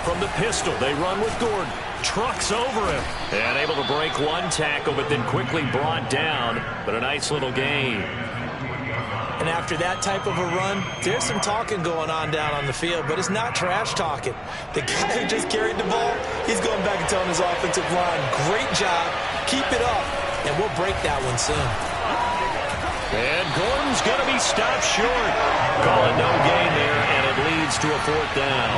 from the pistol. They run with Gordon. Trucks over him. And able to break one tackle, but then quickly brought down. But a nice little gain. And after that type of a run, there's some talking going on down on the field, but it's not trash talking. The guy who just carried the ball, he's going back and telling his offensive line, great job, keep it up, and we'll break that one soon. And Gordon's going to be stopped short. Call it no gain there, and it leads to a 4th down.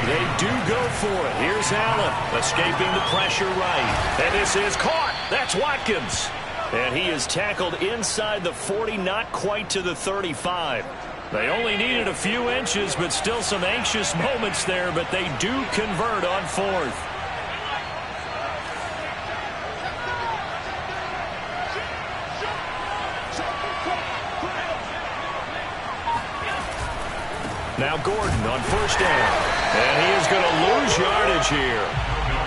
They do go for it. Here's Allen, escaping the pressure right. And this is caught. That's Watkins. And he is tackled inside the 40, not quite to the 35. They only needed a few inches, but still some anxious moments there, but they do convert on 4th. Now Gordon on 1st down. And he is going to lose yardage here.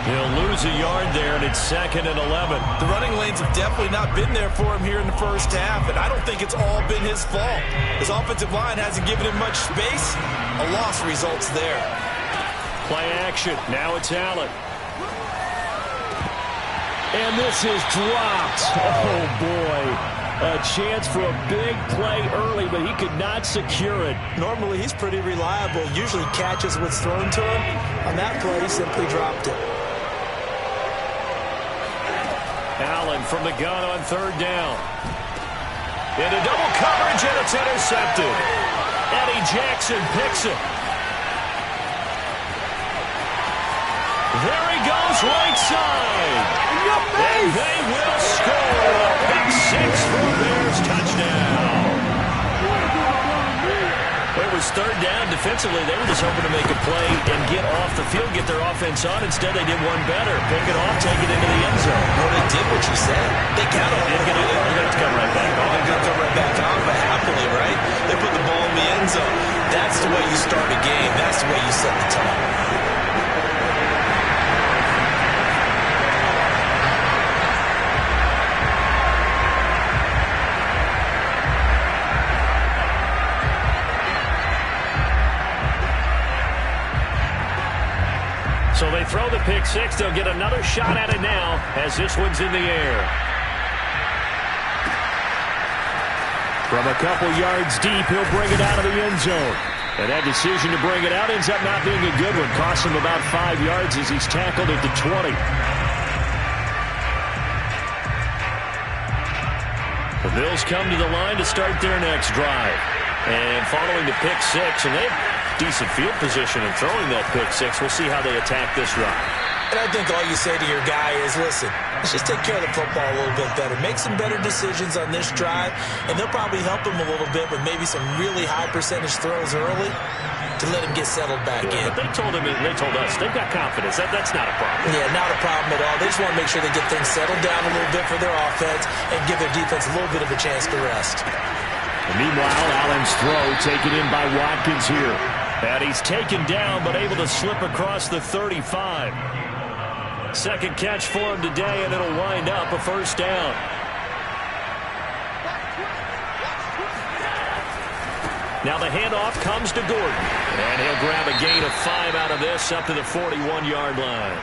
He'll lose a yard there, and it's 2nd and 11. The running lanes have definitely not been there for him here in the first half, and I don't think it's all been his fault. His offensive line hasn't given him much space. A loss results there. Play action. Now it's Allen. And this is dropped. Oh, boy. A chance for a big play early, but he could not secure it. Normally, he's pretty reliable. Usually catches what's thrown to him. On that play, he simply dropped it. Allen from the gun on 3rd down. Into double coverage, and it's intercepted. Eddie Jackson picks it. There he goes, right side. And they will score a pick 6 for a Bears touchdown. It was 3rd down. Defensively, they were just hoping to make a play and get off the field, get their offense on. Instead, they did one better. Pick it off, take it into the end zone. Well, they did what you said. They got it. They're going to come right back on. They're going to come right back on, but happily, right? They put the ball in the end zone. That's the way you start a game. That's the way you set the tone. So they throw the pick 6. They'll get another shot at it now as this one's in the air. From a couple yards deep, he'll bring it out of the end zone. And that decision to bring it out ends up not being a good one. Costs him about 5 yards as he's tackled at the 20. The Bills come to the line to start their next drive. And following the pick 6, and they have decent field position in throwing that pick 6. We'll see how they attack this run. And I think all you say to your guy is, listen, let's just take care of the football a little bit better. Make some better decisions on this drive, and they'll probably help him a little bit with maybe some really high percentage throws early to let him get settled back in. But they told us they've got confidence. That's not a problem. Yeah, not a problem at all. They just want to make sure they get things settled down a little bit for their offense and give their defense a little bit of a chance to rest. And meanwhile, Allen's throw taken in by Watkins here. And he's taken down, but able to slip across the 35. Second catch for him today, and it'll wind up a 1st down. Now the handoff comes to Gordon. And he'll grab a gain of 5 out of this up to the 41-yard line.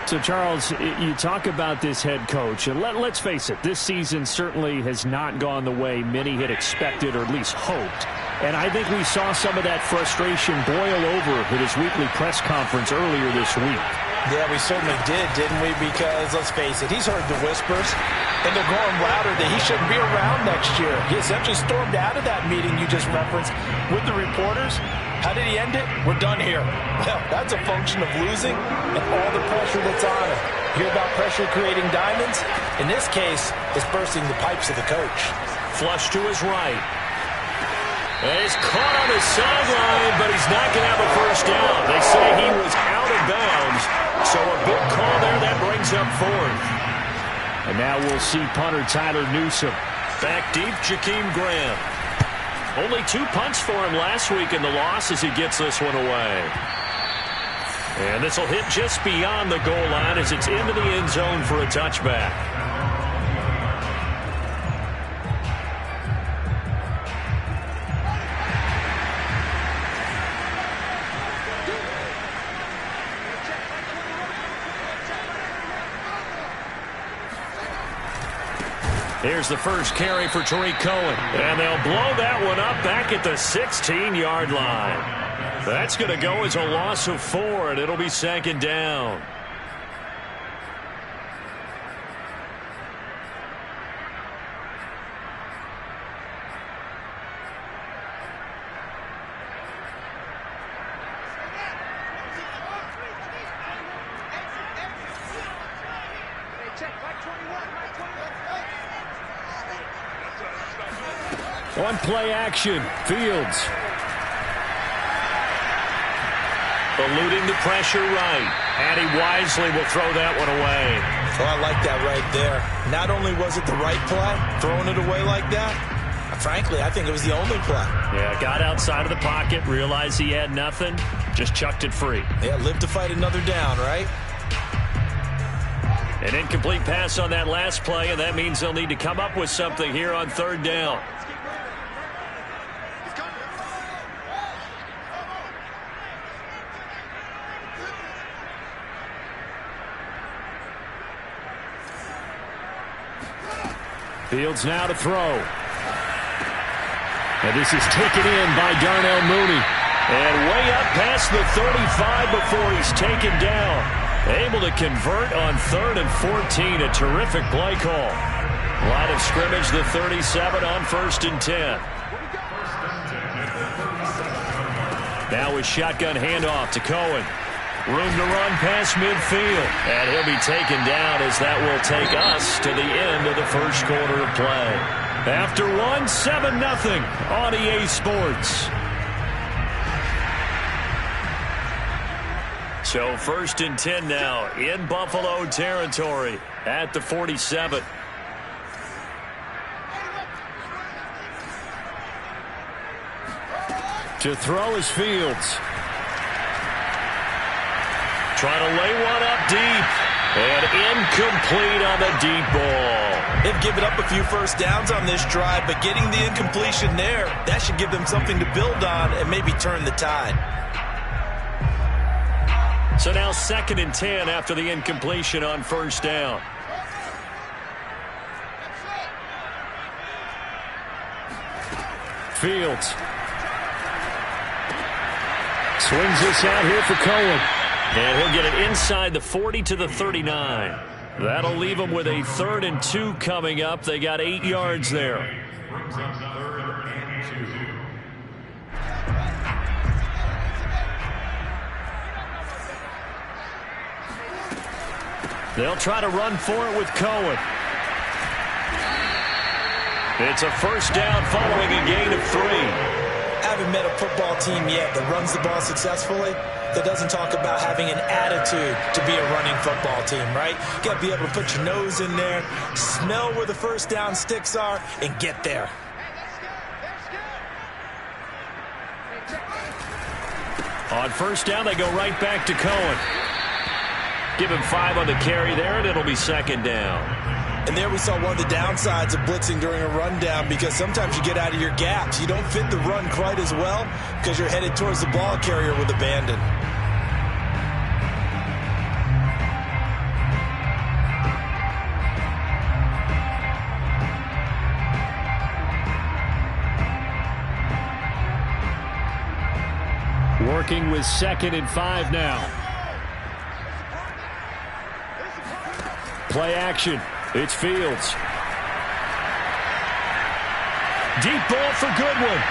So, Charles, you talk about this head coach, and let's face it, this season certainly has not gone the way many had expected or at least hoped. And I think we saw some of that frustration boil over at his weekly press conference earlier this week. Yeah, we certainly did, didn't we? Because, let's face it, he's heard the whispers, and they're growing louder that he shouldn't be around next year. He essentially stormed out of that meeting you just referenced with the reporters. How did he end it? We're done here. Well, that's a function of losing and all the pressure that's on him. You hear about pressure creating diamonds? In this case, it's bursting the pipes of the coach. Flush to his right. And he's caught on the sideline, but he's not going to have a 1st down. They say he was out of bounds, so a big call there. That brings up 4th. And now we'll see punter Tyler Newsome. Back deep, Jakeem Graham. Only 2 punts for him last week in the loss as he gets this one away. And this will hit just beyond the goal line as it's into the end zone for a touchback. Here's the first carry for Tariq Cohen. And they'll blow that one up back at the 16-yard line. That's going to go as a loss of 4, and it'll be 2nd down. On play action, Fields. Eluding the pressure right. And he wisely will throw that one away. Well, I like that right there. Not only was it the right play, throwing it away like that, frankly, I think it was the only play. Yeah, got outside of the pocket, realized he had nothing, just chucked it free. Yeah, live to fight another down, right? An incomplete pass on that last play, and that means they'll need to come up with something here on 3rd down. Fields now to throw. And this is taken in by Darnell Mooney. And way up past the 35 before he's taken down. Able to convert on 3rd and 14. A terrific play call. Line of scrimmage, the 37 on 1st and 10. Now with shotgun handoff to Cohen. Room to run past midfield. And he'll be taken down as that will take us to the end of the first quarter of play. After 7-0 on EA Sports. So 1st and 10 now in Buffalo territory at the 47. To throw is Fields. Trying to lay one up deep. And incomplete on the deep ball. They've given up a few first downs on this drive, but getting the incompletion there, that should give them something to build on and maybe turn the tide. So now 2nd and 10 after the incompletion on 1st down. Fields. Swings this out here for Cohen. And he'll get it inside the 40 to the 39. That'll leave them with a 3rd and 2 coming up. They got 8 yards there. They'll try to run for it with Cohen. It's a 1st down following a gain of 3. I haven't met a football team yet that runs the ball successfully that doesn't talk about having an attitude to be a running football team, right? You got to be able to put your nose in there, smell where the 1st down sticks are, and get there. On 1st down, they go right back to Cohen. Give him 5 on the carry there, and it'll be 2nd down. And there we saw one of the downsides of blitzing during a rundown, because sometimes you get out of your gaps. You don't fit the run quite as well because you're headed towards the ball carrier with abandon. Working with 2nd and 5 now. Play action. It's Fields. Deep ball for Goodwin.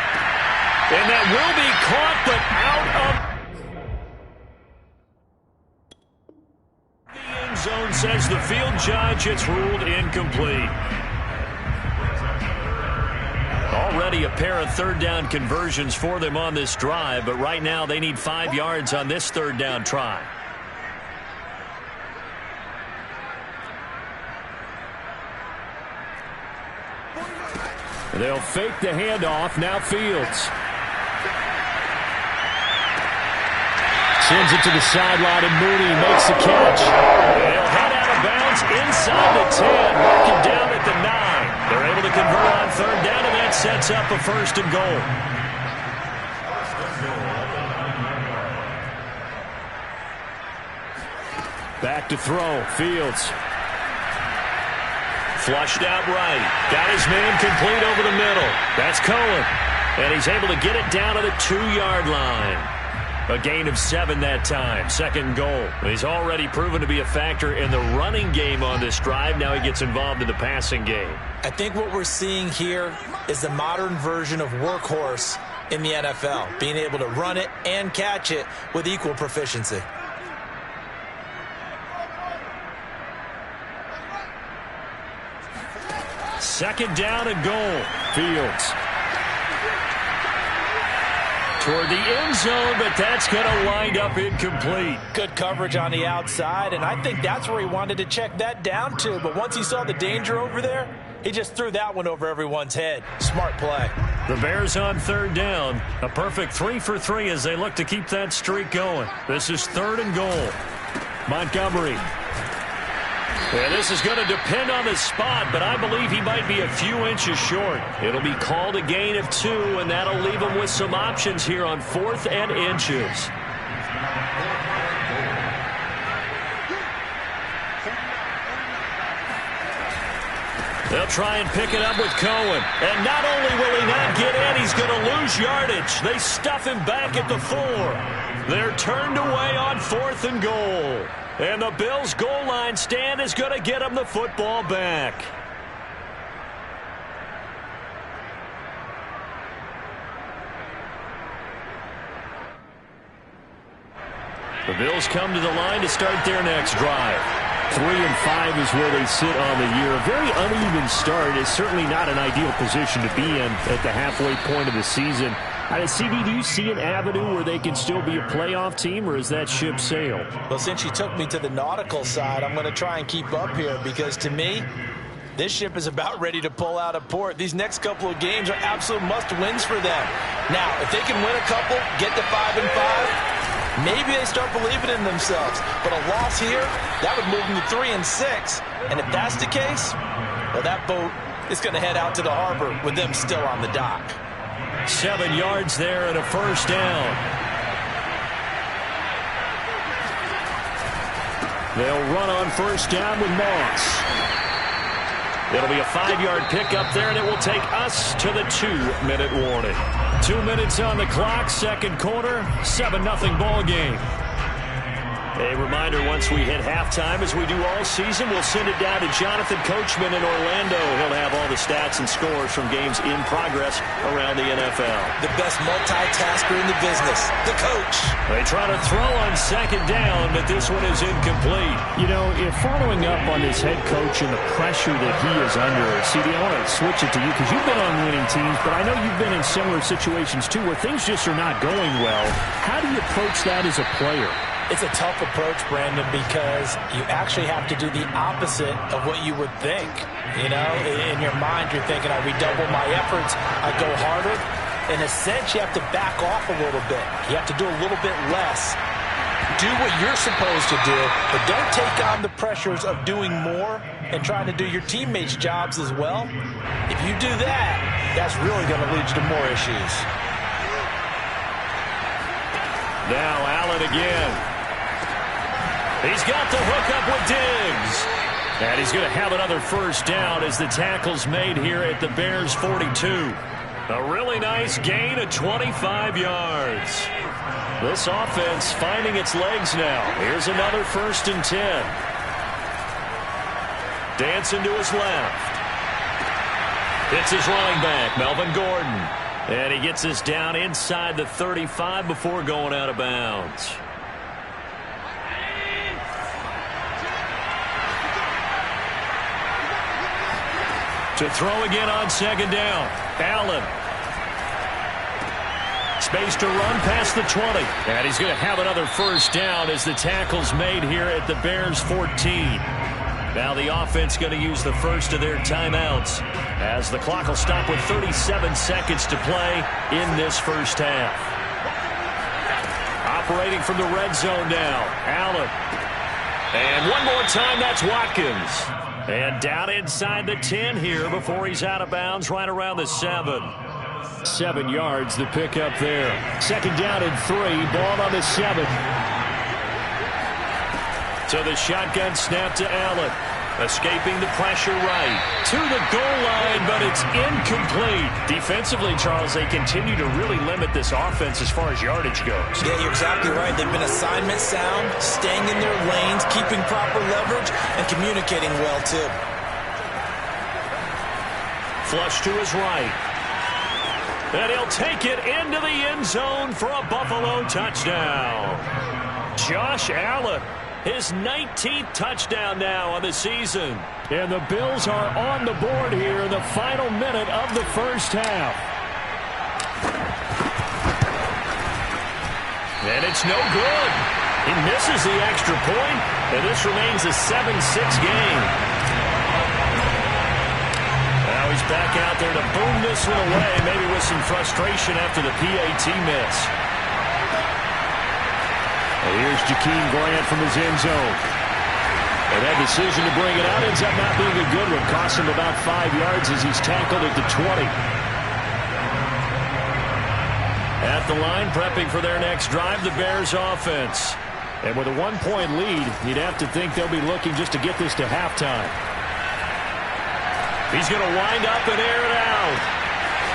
And that will be caught, but out of the end zone, says the field judge. It's ruled incomplete. Already a pair of 3rd down conversions for them on this drive, but right now they need 5 yards on this 3rd down try. They'll fake the handoff. Now Fields. Sends it to the sideline, and Mooney makes the catch. They'll head out of bounds inside the 10. Mark him down at the 9. They're able to convert on 3rd down, and that sets up a 1st and goal. Back to throw. Fields. Flushed out right. Got his man complete over the middle. That's Cohen. And he's able to get it down to the 2-yard line. A gain of 7 that time. Second goal. He's already proven to be a factor in the running game on this drive. Now he gets involved in the passing game. I think what we're seeing here is the modern version of workhorse in the NFL, being able to run it and catch it with equal proficiency. Second down and goal. Fields toward the end zone, but that's going to wind up incomplete. Good coverage on the outside, and I think that's where he wanted to check that down to. But once he saw the danger over there, he just threw that one over everyone's head. Smart play. The Bears on third down. A perfect 3 for 3 as they look to keep that streak going. This is third and goal. Montgomery. And this is going to depend on the spot, but I believe he might be a few inches short. It'll be called a gain of 2, and that'll leave him with some options here on 4th and inches. They'll try and pick it up with Cohen. And not only will he not get in, he's going to lose yardage. They stuff him back at the 4. They're turned away on 4th and goal. And the Bills' goal line stand is going to get them the football back. The Bills come to the line to start their next drive. 3-5 is where they sit on the year. A very uneven start is certainly not an ideal position to be in at the halfway point of the season. CD, do you see an avenue where they can still be a playoff team, or is that ship sailed? Well, since you took me to the nautical side, I'm going to try and keep up here because, to me, this ship is about ready to pull out of port. These next couple of games are absolute must-wins for them. Now, if they can win a couple, get to 5-5, maybe they start believing in themselves. But a loss here, that would move them to 3-6. And if that's the case, well, that boat is going to head out to the harbor with them still on the dock. 7 yards there and a first down. They'll run on first down with Moss. It'll be a 5-yard pickup there, and it will take us to the 2-minute warning. 2 minutes on the clock, second quarter, 7-0 ball game. A reminder, once we hit halftime, as we do all season, we'll send it down to Jonathan Coachman in Orlando. He'll have all the stats and scores from games in progress around the NFL. The best multitasker in the business, the coach. They try to throw on second down, but this one is incomplete. You know, if following up on this head coach and the pressure that he is under, CD, I want to switch it to you because you've been on winning teams, but I know you've been in similar situations too where things just are not going well. How do you approach that as a player? It's a tough approach, Brandon, because you actually have to do the opposite of what you would think. You know, in your mind, you're thinking, I redouble my efforts, I go harder. In a sense, you have to back off a little bit. You have to do a little bit less. Do what you're supposed to do, but don't take on the pressures of doing more and trying to do your teammates' jobs as well. If you do that, that's really going to lead you to more issues. Now Allen again. He's got the hook up with Diggs. And he's going to have another first down as the tackle's made here at the Bears 42. A really nice gain of 25 yards. This offense finding its legs now. Here's another 1st and 10. Dancing to his left. It's his running back, Melvin Gordon. And he gets this down inside the 35 before going out of bounds. To throw again on second down. Allen. Space to run past the 20. And he's going to have another first down as the tackle's made here at the Bears 14. Now the offense going to use the first of their timeouts as the clock will stop with 37 seconds to play in this first half. Operating from the red zone now. Allen. And one more time, that's Watkins. And down inside the 10 here before he's out of bounds right around the 7. 7 yards, the pickup there. Second down and 3, ball on the 7. So the shotgun snap to Allen. escaping the pressure right. To the goal line, but it's incomplete. Defensively, Charles, they continue to really limit this offense as far as yardage goes. Yeah, you're exactly right. They've been assignment sound, staying in their lanes, keeping proper leverage, and communicating well, too. Flush to his right. And he'll take it into the end zone for a Buffalo touchdown. Josh Allen, his 19th touchdown now on the season. And the Bills are on the board here in the final minute of the first half. And it's no good. He misses the extra point, and this remains a 7-6 game. Now he's back out there to boom this one away, maybe with some frustration after the PAT miss. And here's Jakeem Grant from his end zone. And that decision to bring it out ends up not being a good one. Costs him about 5 yards as he's tackled at the 20. At the line, prepping for their next drive, the Bears offense. And with a 1-point lead, you'd have to think they'll be looking just to get this to halftime. He's going to wind up and air it out.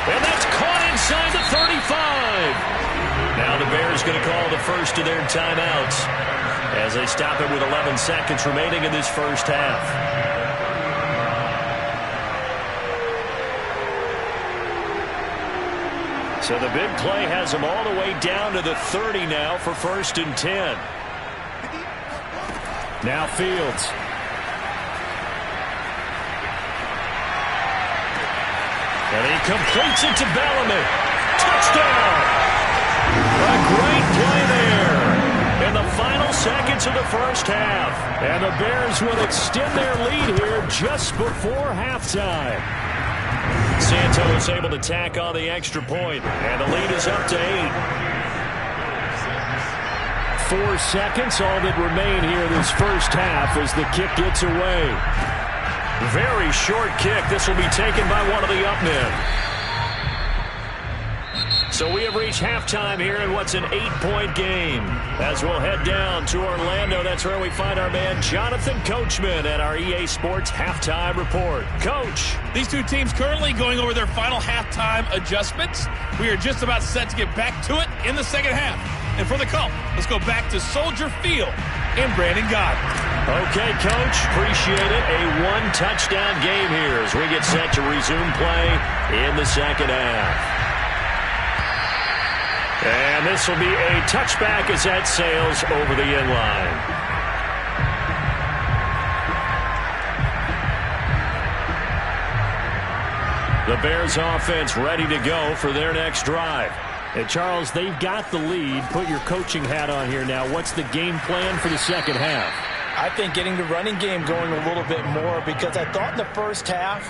And that's caught inside the 35. Now the Bears going to call the first of their timeouts as they stop it with 11 seconds remaining in this first half. So the big play has them all the way down to the 30 now for 1st and 10. Now Fields. And he completes it to Bellamy. Touchdown! A great play there in the final seconds of the first half. And the Bears will extend their lead here just before halftime. Santos able to tack on the extra point, and the lead is up to 8. 4 seconds, all that remain here in this first half as the kick gets away. Very short kick. This will be taken by one of the up men. So we have reached halftime here in what's an 8-point game. As we'll head down to Orlando, that's where we find our man Jonathan Coachman at our EA Sports Halftime Report. Coach. These two teams currently going over their final halftime adjustments. We are just about set to get back to it in the second half. And for the call, let's go back to Soldier Field in Brandon Gaudin. Okay, Coach, appreciate it. A 1-touchdown game here as we get set to resume play in the second half. And this will be a touchback as that sails over the end line. The Bears offense ready to go for their next drive. And Charles, they've got the lead. Put your coaching hat on here now. What's the game plan for the second half? I think getting the running game going a little bit more, because I thought in the first half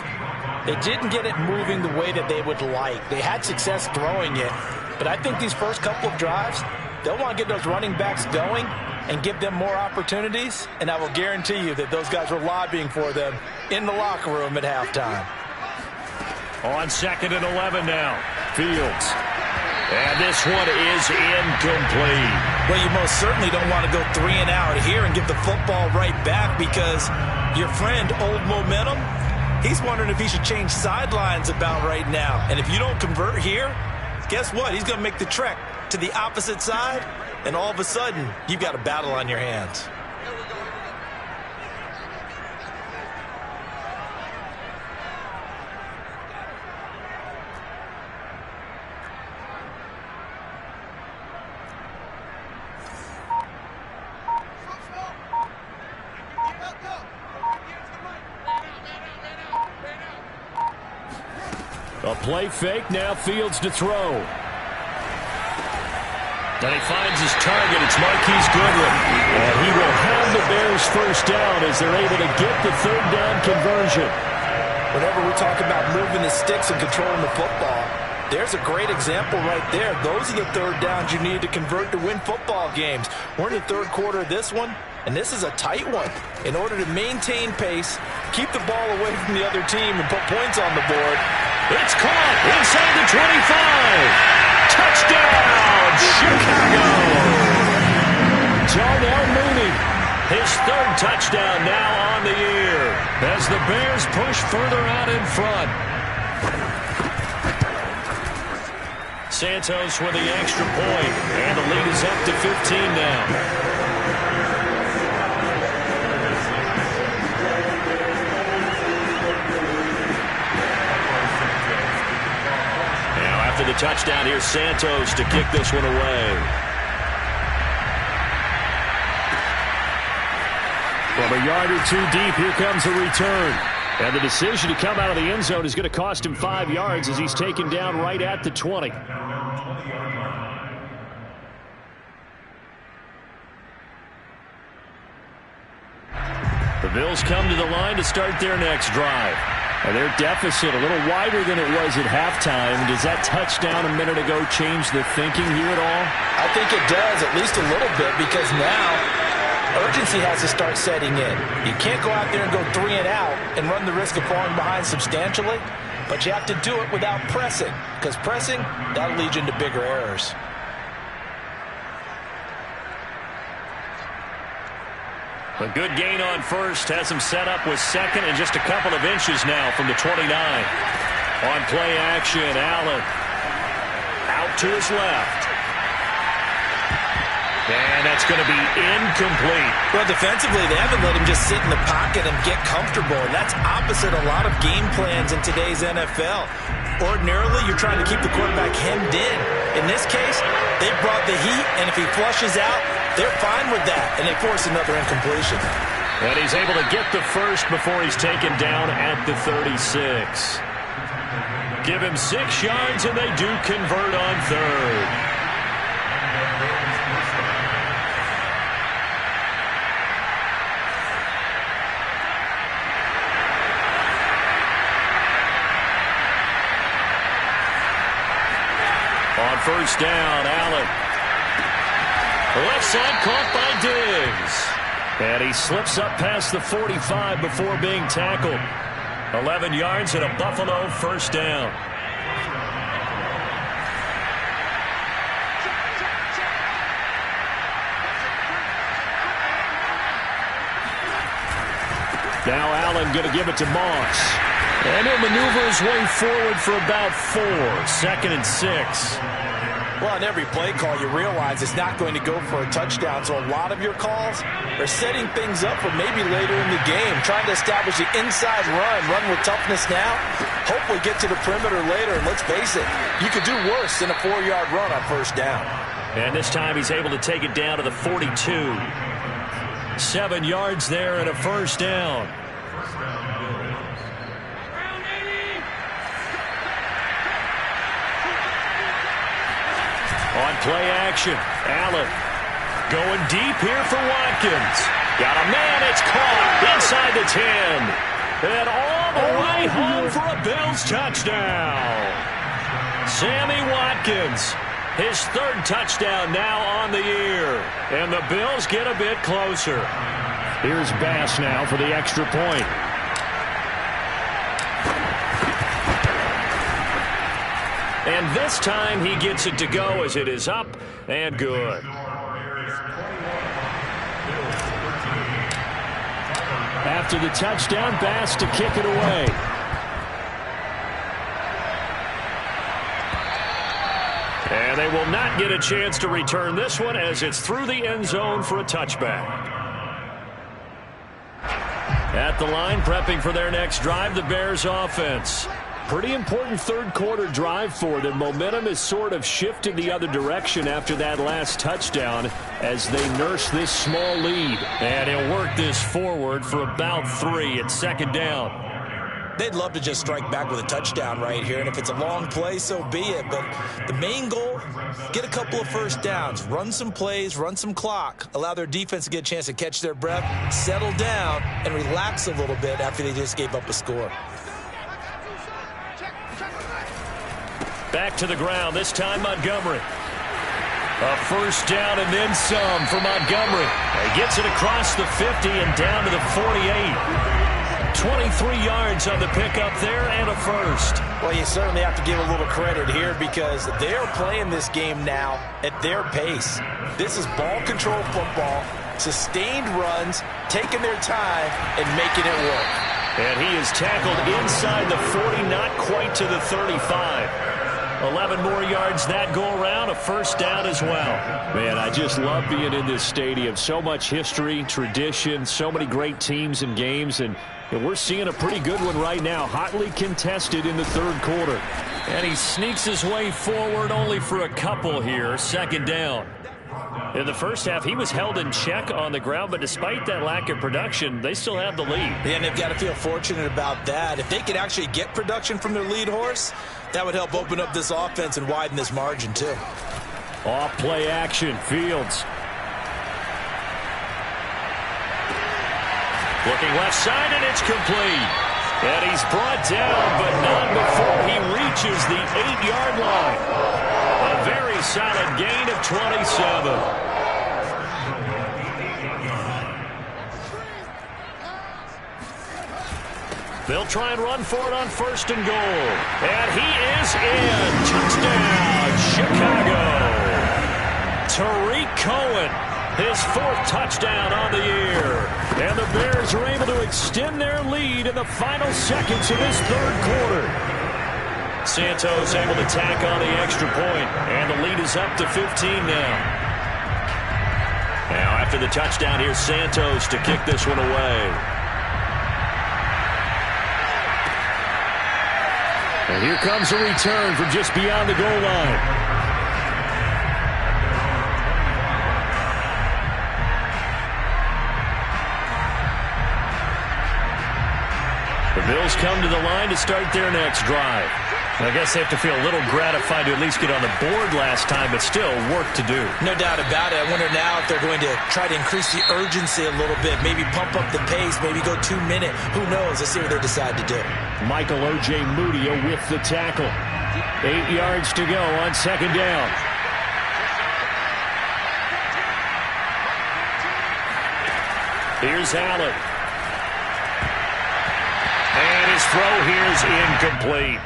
they didn't get it moving the way that they would like. They had success throwing it, but I think these first couple of drives, they'll want to get those running backs going and give them more opportunities, and I will guarantee you that those guys were lobbying for them in the locker room at halftime. On 2nd and 11 now. Fields. And this one is incomplete. Well, you most certainly don't want to go 3 and out here and give the football right back, because your friend, Old Momentum, he's wondering if he should change sidelines about right now. And if you don't convert here, guess what? He's going to make the trek to the opposite side, and all of a sudden, you've got a battle on your hands. A play fake, now Fields to throw. And he finds his target. It's Marquise Goodwin. And he will have the Bears first down as they're able to get the 3rd down conversion. Whenever we talk about moving the sticks and controlling the football, there's a great example right there. Those are the 3rd downs you need to convert to win football games. We're in the 3rd quarter of this one, and this is a tight one. In order to maintain pace, keep the ball away from the other team, and put points on the board, it's caught inside the 25. Touchdown, Chicago. Darnell Mooney, his 3rd touchdown now on the year. as the Bears push further out in front. Santos with the extra point, and the lead is up to 15 now. Now after the touchdown, here's Santos to kick this one away. From a yard or two deep, here comes a return. And the decision to come out of the end zone is going to cost him 5 yards as he's taken down right at the 20. The Bills come to the line to start their next drive. And their deficit a little wider than it was at halftime. Does that touchdown a minute ago change the thinking here at all? I think it does, at least a little bit, because now urgency has to start setting in. You can't go out there and go 3 and out and run the risk of falling behind substantially, but you have to do it without pressing, because pressing, that'll lead you into bigger errors. A good gain on first has him set up with second and just a couple of inches now from the 29. On play action, Allen out to his left. And that's going to be incomplete. Well, defensively, they haven't let him just sit in the pocket and get comfortable, and that's opposite a lot of game plans in today's NFL. Ordinarily, you're trying to keep the quarterback hemmed in. In this case, they brought the heat, and if he flushes out, they're fine with that, and they force another incompletion. And he's able to get the first before he's taken down at the 36. Give him 6 yards, and they do convert on third. On first down, Allen. Left side caught by Diggs. And he slips up past the 45 before being tackled. 11 yards and a Buffalo first down. Now Allen going to give it to Moss. And he'll maneuver his way forward for about 4. 2nd and 6. Well, on every play call, you realize it's not going to go for a touchdown. So a lot of your calls are setting things up for maybe later in the game, trying to establish the inside run with toughness now. Hopefully get to the perimeter later. And let's face it, you could do worse than a 4-yard run on first down. And this time he's able to take it down to the 42. 7 yards there and a first down. On play action, Allen going deep here for Watkins. Got a man, it's caught inside the 10. And all the way home for a Bills touchdown. Sammy Watkins, his 3rd touchdown now on the year. And the Bills get a bit closer. Here's Bass now for the extra point. And this time he gets it to go as it is up and good. After the touchdown, Bass to kick it away. And they will not get a chance to return this one as it's through the end zone for a touchback. At the line, prepping for their next drive, the Bears offense. Pretty important 3rd quarter drive for them. Momentum has sort of shifted the other direction after that last touchdown as they nurse this small lead. And he'll work this forward for about 3 at 2nd down. They'd love to just strike back with a touchdown right here, and if it's a long play, so be it. But the main goal, get a couple of first downs, run some plays, run some clock, allow their defense to get a chance to catch their breath, settle down, and relax a little bit after they just gave up a score. Back to the ground, this time Montgomery. A first down and then some for Montgomery. He gets it across the 50 and down to the 48. 23 yards on the pickup there and a first. Well, you certainly have to give a little credit here because they're playing this game now at their pace. This is ball control football, sustained runs, taking their time, and making it work. And he is tackled inside the 40, not quite to the 35. 11 more yards that go around, a first down as well. Man, I just love being in this stadium. So much history, tradition, so many great teams and games, and we're seeing a pretty good one right now, hotly contested in the third quarter. And he sneaks his way forward only for a couple here, second down. In the first half, he was held in check on the ground, but despite that lack of production, they still have the lead. Yeah, and they've got to feel fortunate about that. If they could actually get production from their lead horse, that would help open up this offense and widen this margin, too. Off play action, Fields. Looking left side, and it's complete. And he's brought down, but not before he reaches the 8-yard line. A very solid gain of 27. They'll try and run for it on first and goal. And he is in. Touchdown, Chicago. Tariq Cohen, his 4th touchdown on the year. And the Bears are able to extend their lead in the final seconds of this third quarter. Santos able to tack on the extra point, and the lead is up to 15 now. Now after the touchdown, here's Santos to kick this one away. And here comes a return from just beyond the goal line. The Bills come to the line to start their next drive. I guess they have to feel a little gratified to at least get on the board last time, but still work to do. No doubt about it. I wonder now if they're going to try to increase the urgency a little bit, maybe pump up the pace, maybe go 2 minute. Who knows? Let's see what they decide to do. Michael O.J. Mudia with the tackle. 8 yards to go on second down. Here's Allen. And his throw here is incomplete.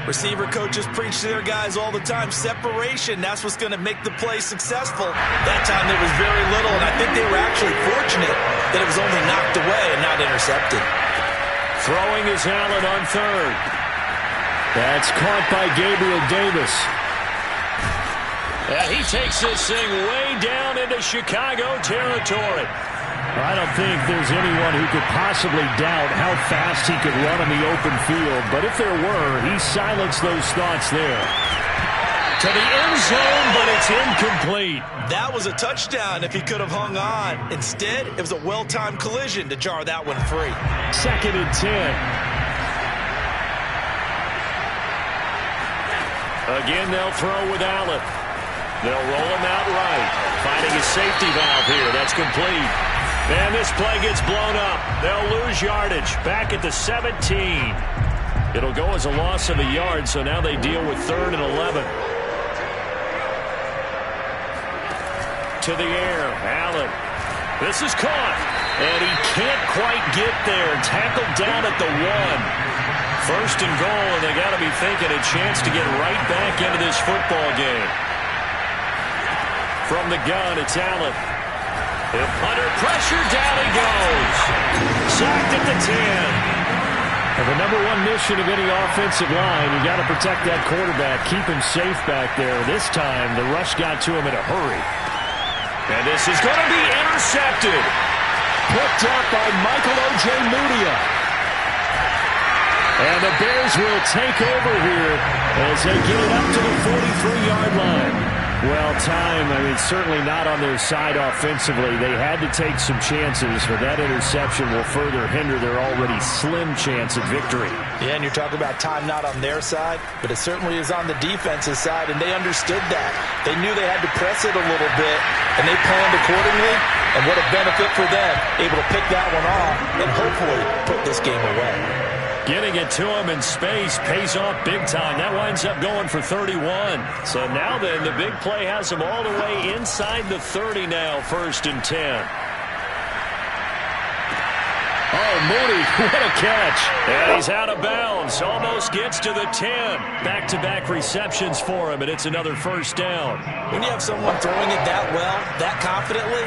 Receiver coaches preach to their guys all the time. Separation, that's what's going to make the play successful. That time there was very little, and I think they were actually fortunate that it was only knocked away and not intercepted. Throwing is Allen on third. That's caught by Gabriel Davis. And he takes this thing way down into Chicago territory. I don't think there's anyone who could possibly doubt how fast he could run in the open field. But if there were, he silenced those thoughts there. To the end zone, but it's incomplete. That was a touchdown if he could have hung on. Instead, it was a well-timed collision to jar that one free. Second and 10. Again, they'll throw with Allen. They'll roll him out right. Finding a safety valve here. That's complete. And this play gets blown up. They'll lose yardage. Back at the 17. It'll go as a loss of a yard, so now they deal with 3rd and 11. To the air, Allen. This is caught. And he can't quite get there. Tackled down at the 1. 1st and goal, and they got to be thinking a chance to get right back into this football game. From the gun, it's Allen. If under pressure, down he goes. Sacked at the 10. And the number one mission of any offensive line, you got to protect that quarterback, keep him safe back there. This time, the rush got to him in a hurry. And this is going to be intercepted. Picked up by Michael O.J. Mudia. And the Bears will take over here as they get it up to the 43-yard line. Well, time, certainly not on their side offensively. They had to take some chances, but that interception will further hinder their already slim chance at victory. Yeah, and you're talking about time not on their side, but it certainly is on the defensive side, and they understood that. They knew they had to press it a little bit, and they planned accordingly, and what a benefit for them, able to pick that one off and hopefully put this game away. Getting it to him in space pays off big time. That winds up going for 31. So now then, the big play has him all the way inside the 30 now, 1st and 10. Oh, Moody, what a catch. And he's out of bounds. Almost gets to the 10. Back-to-back receptions for him, and it's another 1st down. When you have someone throwing it that well, that confidently,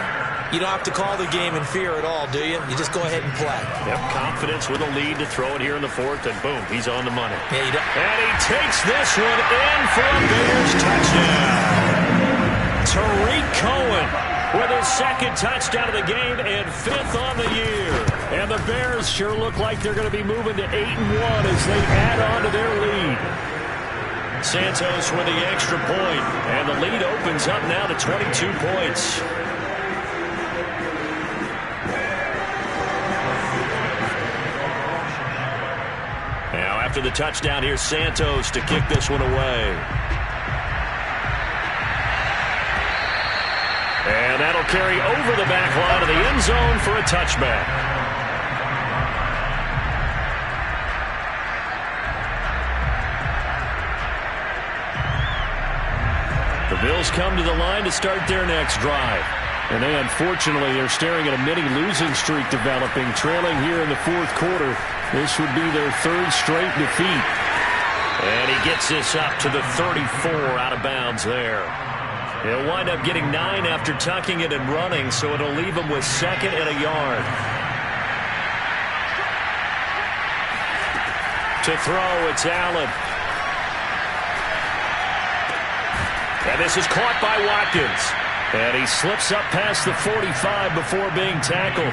You don't have to call the game in fear at all, do you? You just go ahead and play. Yep, confidence with a lead to throw it here in the fourth, and boom, he's on the money. Yeah, you don't. And he takes this one in for a Bears touchdown. Tariq Cohen with his second touchdown of the game and 5th on the year. And the Bears sure look like they're going to be moving to 8-1 as they add on to their lead. Santos with the extra point, and the lead opens up now to 22 points. Now after the touchdown, here's Santos to kick this one away. And that'll carry over the back line of the end zone for a touchback. The Bills come to the line to start their next drive. And they unfortunately are staring at a mini losing streak developing, trailing here in the fourth quarter. This would be their 3rd straight defeat. And he gets this up to the 34 out of bounds there. He'll wind up getting 9 after tucking it and running, so it'll leave him with 2nd and a yard. To throw, it's Allen. And this is caught by Watkins. And he slips up past the 45 before being tackled.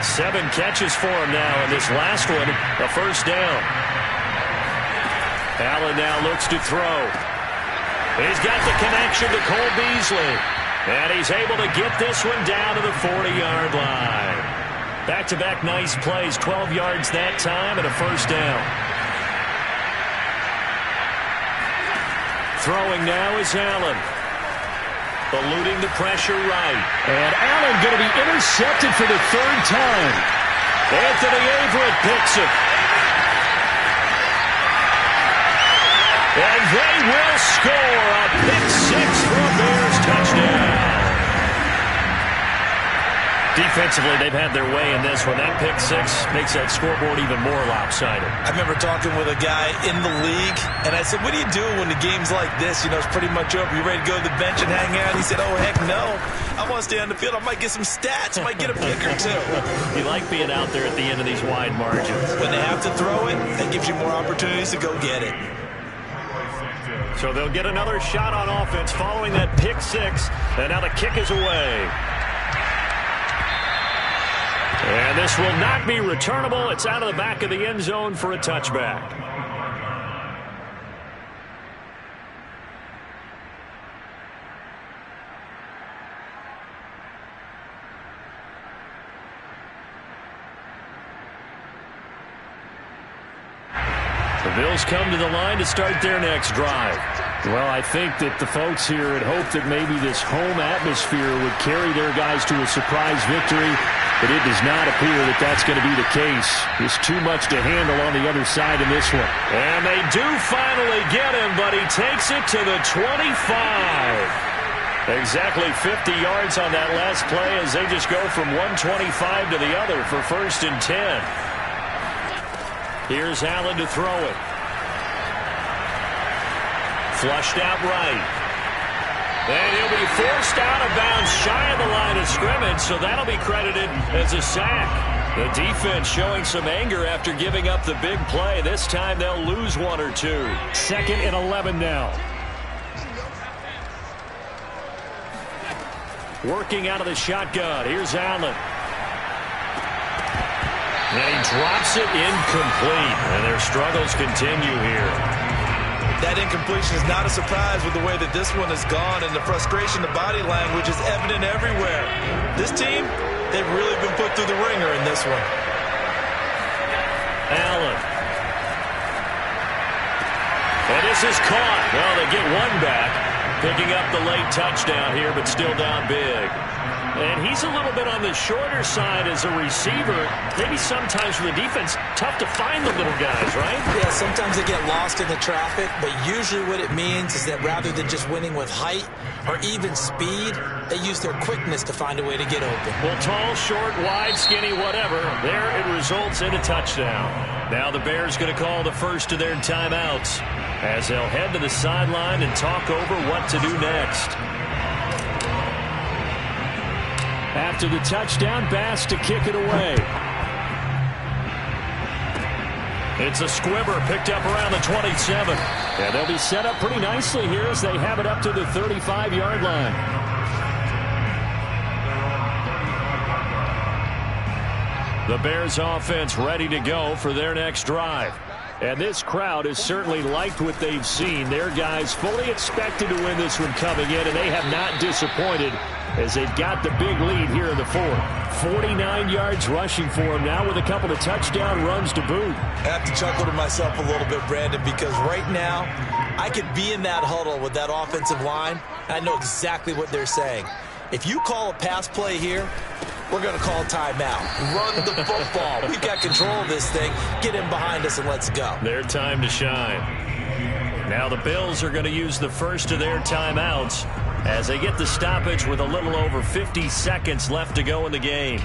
7 catches for him now, and this last one, a first down. Allen now looks to throw. He's got the connection to Cole Beasley. And he's able to get this one down to the 40-yard line. Back-to-back nice plays, 12 yards that time and a first down. Throwing now is Allen. Eluding the pressure right. And Allen going to be intercepted for the 3rd time. Anthony Averett picks it. And they will score a pick-6 for a Bears touchdown. Defensively, they've had their way in this one. That pick-6 makes that scoreboard even more lopsided. I remember talking with a guy in the league, and I said, what do you do when the game's like this? You know, it's pretty much over. You ready to go to the bench and hang out? He said, oh, heck no. I want to stay on the field. I might get some stats. I might get a pick or two. You like being out there at the end of these wide margins. When they have to throw it, that gives you more opportunities to go get it. So they'll get another shot on offense following that pick-6, and now the kick is away. And this will not be returnable. It's out of the back of the end zone for a touchback. The Bills come to the line to start their next drive. Well, I think that the folks here had hoped that maybe this home atmosphere would carry their guys to a surprise victory, but it does not appear that that's going to be the case. There's too much to handle on the other side in this one. And they do finally get him, but he takes it to the 25. Exactly 50 yards on that last play as they just go from 125 to the other for 1st and 10. Here's Allen to throw it. Flushed out right. And he'll be forced out of bounds shy of the line of scrimmage, so that'll be credited as a sack. The defense showing some anger after giving up the big play. This time they'll lose 1 or 2. 2nd and 11 now. Working out of the shotgun. Here's Allen. And he drops it incomplete. And their struggles continue here. That incompletion is not a surprise with the way that this one has gone, and the frustration, the body language is evident everywhere. This team, they've really been put through the ringer in this one. Allen. And this is caught. Well, they get one back, picking up the late touchdown here, but still down big. And he's a little bit on the shorter side as a receiver. Maybe sometimes for the defense, tough to find the little guys, right? Yeah, sometimes they get lost in the traffic, but usually what it means is that rather than just winning with height or even speed, they use their quickness to find a way to get open. Well, tall, short, wide, skinny, whatever, there it results in a touchdown. Now the Bears going to call the first of their timeouts as they'll head to the sideline and talk over what to do next. After the touchdown, Bass to kick it away. It's a squibber picked up around the 27. And they'll be set up pretty nicely here as they have it up to the 35-yard line. The Bears offense ready to go for their next drive. And this crowd has certainly liked what they've seen. Their guys fully expected to win this one coming in, and they have not disappointed as they've got the big lead here in the fourth. 49 yards rushing for him now with a couple of touchdown runs to boot. I have to chuckle to myself a little bit, Brandon, because right now I could be in that huddle with that offensive line. I know exactly what they're saying. If you call a pass play here, we're going to call a timeout. Run the football. We've got control of this thing. Get in behind us and let's go. Their time to shine. Now the Bills are going to use the first of their timeouts as they get the stoppage with a little over 50 seconds left to go in the game.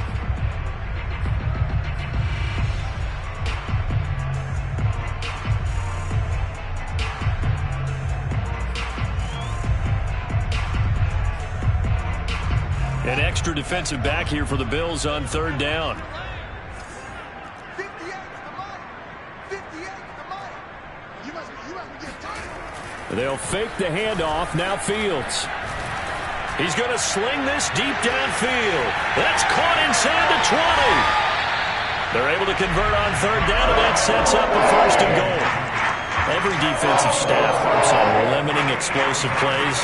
An extra defensive back here for the Bills on third down. They'll fake the handoff. Now Fields. He's going to sling this deep downfield. That's caught inside the 20. They're able to convert on third down, and that sets up a first and goal. Every defensive staff harps on limiting explosive plays.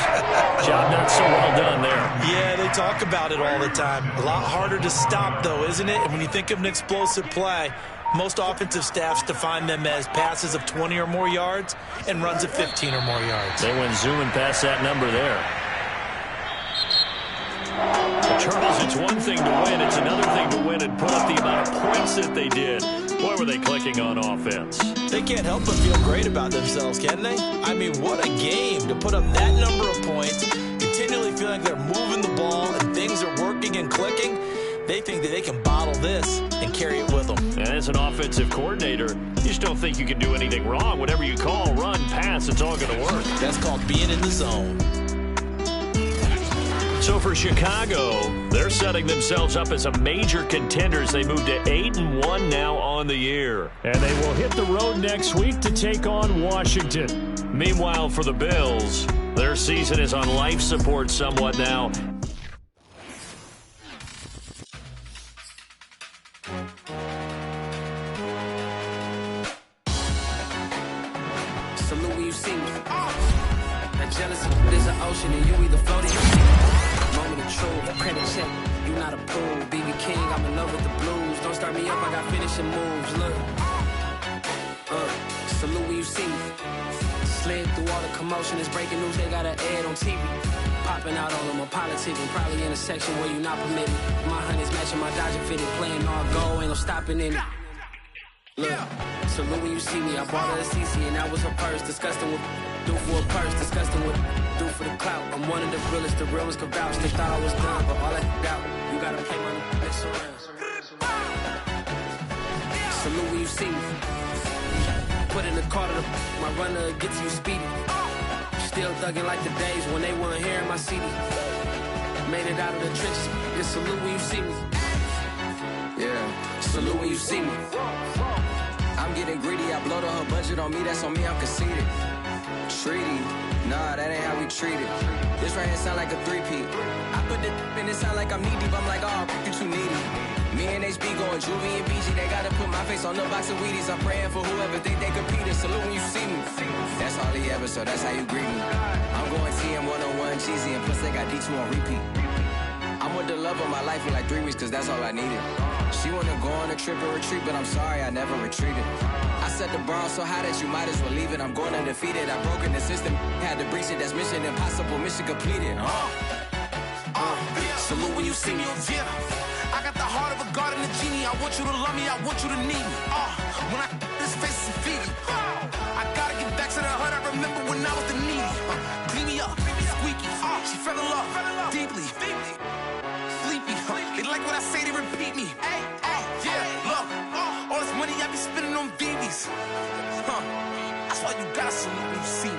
Job not so well done there. Yeah, they talk about it all the time. A lot harder to stop, though, isn't it? And when you think of an explosive play, most offensive staffs define them as passes of 20 or more yards and runs of 15 or more yards. They went zooming past that number there. Charles, it's one thing to win. It's another thing to win and put up the amount of points that they did. Boy, were they clicking on offense. They can't help but feel great about themselves, can they? I mean, what a game to put up that number of points, continually feeling like they're moving the ball and things are working and clicking. They think that they can bottle this and carry it with them. And as an offensive coordinator, you just don't think you can do anything wrong. Whatever you call, run, pass, it's all going to work. That's called being in the zone. So for Chicago, they're setting themselves up as a major contender as they move to 8-1 now on the year. And they will hit the road next week to take on Washington. Meanwhile, for the Bills, their season is on life support somewhat now. Salute when you see me. That jealousy is an ocean and you either floating. Moment of truth, credit check, you not approved. BB King, I'm in love with the blues. Don't start me up, I got finishing moves. Look, salute when you see me. Slid through all the commotion, it's breaking news, they got an ad on TV. Popping out on them, I'm politicking, probably in a section where you not permitted. My honey's matching my Dodger fitted, playing all go, ain't no stopping in it. Look, salute when you see me, I bought her a CC and that was her purse. Disgusting with do for a purse, disgusting with do for the clout. I'm one of the realest, the real ones could vouch. They thought I was done, but all that doubt, you gotta play my next around. Salute when you see me. Put in the car to my runner gets you speedy. Still thugging like the days when they weren't hearing my CD. Made it out of the trenches. Just salute when you see me. Yeah, salute when you see me. I'm getting greedy. I blow the whole budget on me. That's on me. I'm conceited. Treaty. Nah, that ain't how we treat it. This right here sound like a three-peat. I put the in it sound like I'm knee-deep. I'm like, oh, you too needy. Me and HB going Juvie and BG. They gotta put my face on the box of Wheaties. I'm praying for whoever think they competed. Salute when you see me. That's all he ever, so that's how you greet me. I'm going TM 101 cheesy, and plus they got D2 on repeat. I'm with the love of my life in like 3 weeks, cause that's all I needed. She wanna go on a trip and retreat, but I'm sorry, I never retreated. I set the bar so high that you might as well leave it. I'm going undefeated. I broken the system, had to breach it. That's mission impossible, mission completed. Salute when you see me. Yeah, I got the heart of a god and a genie. I want you to love me, I want you to need me. When I this face is feed me. I gotta get back to the hood. I remember when I was the needy. Clean me up, squeaky. She fell in love deeply. Sleepy. They like what I say, they repeat me. Yeah, look, all this money I be spending on BBs. That's why you gotta salute when you see me.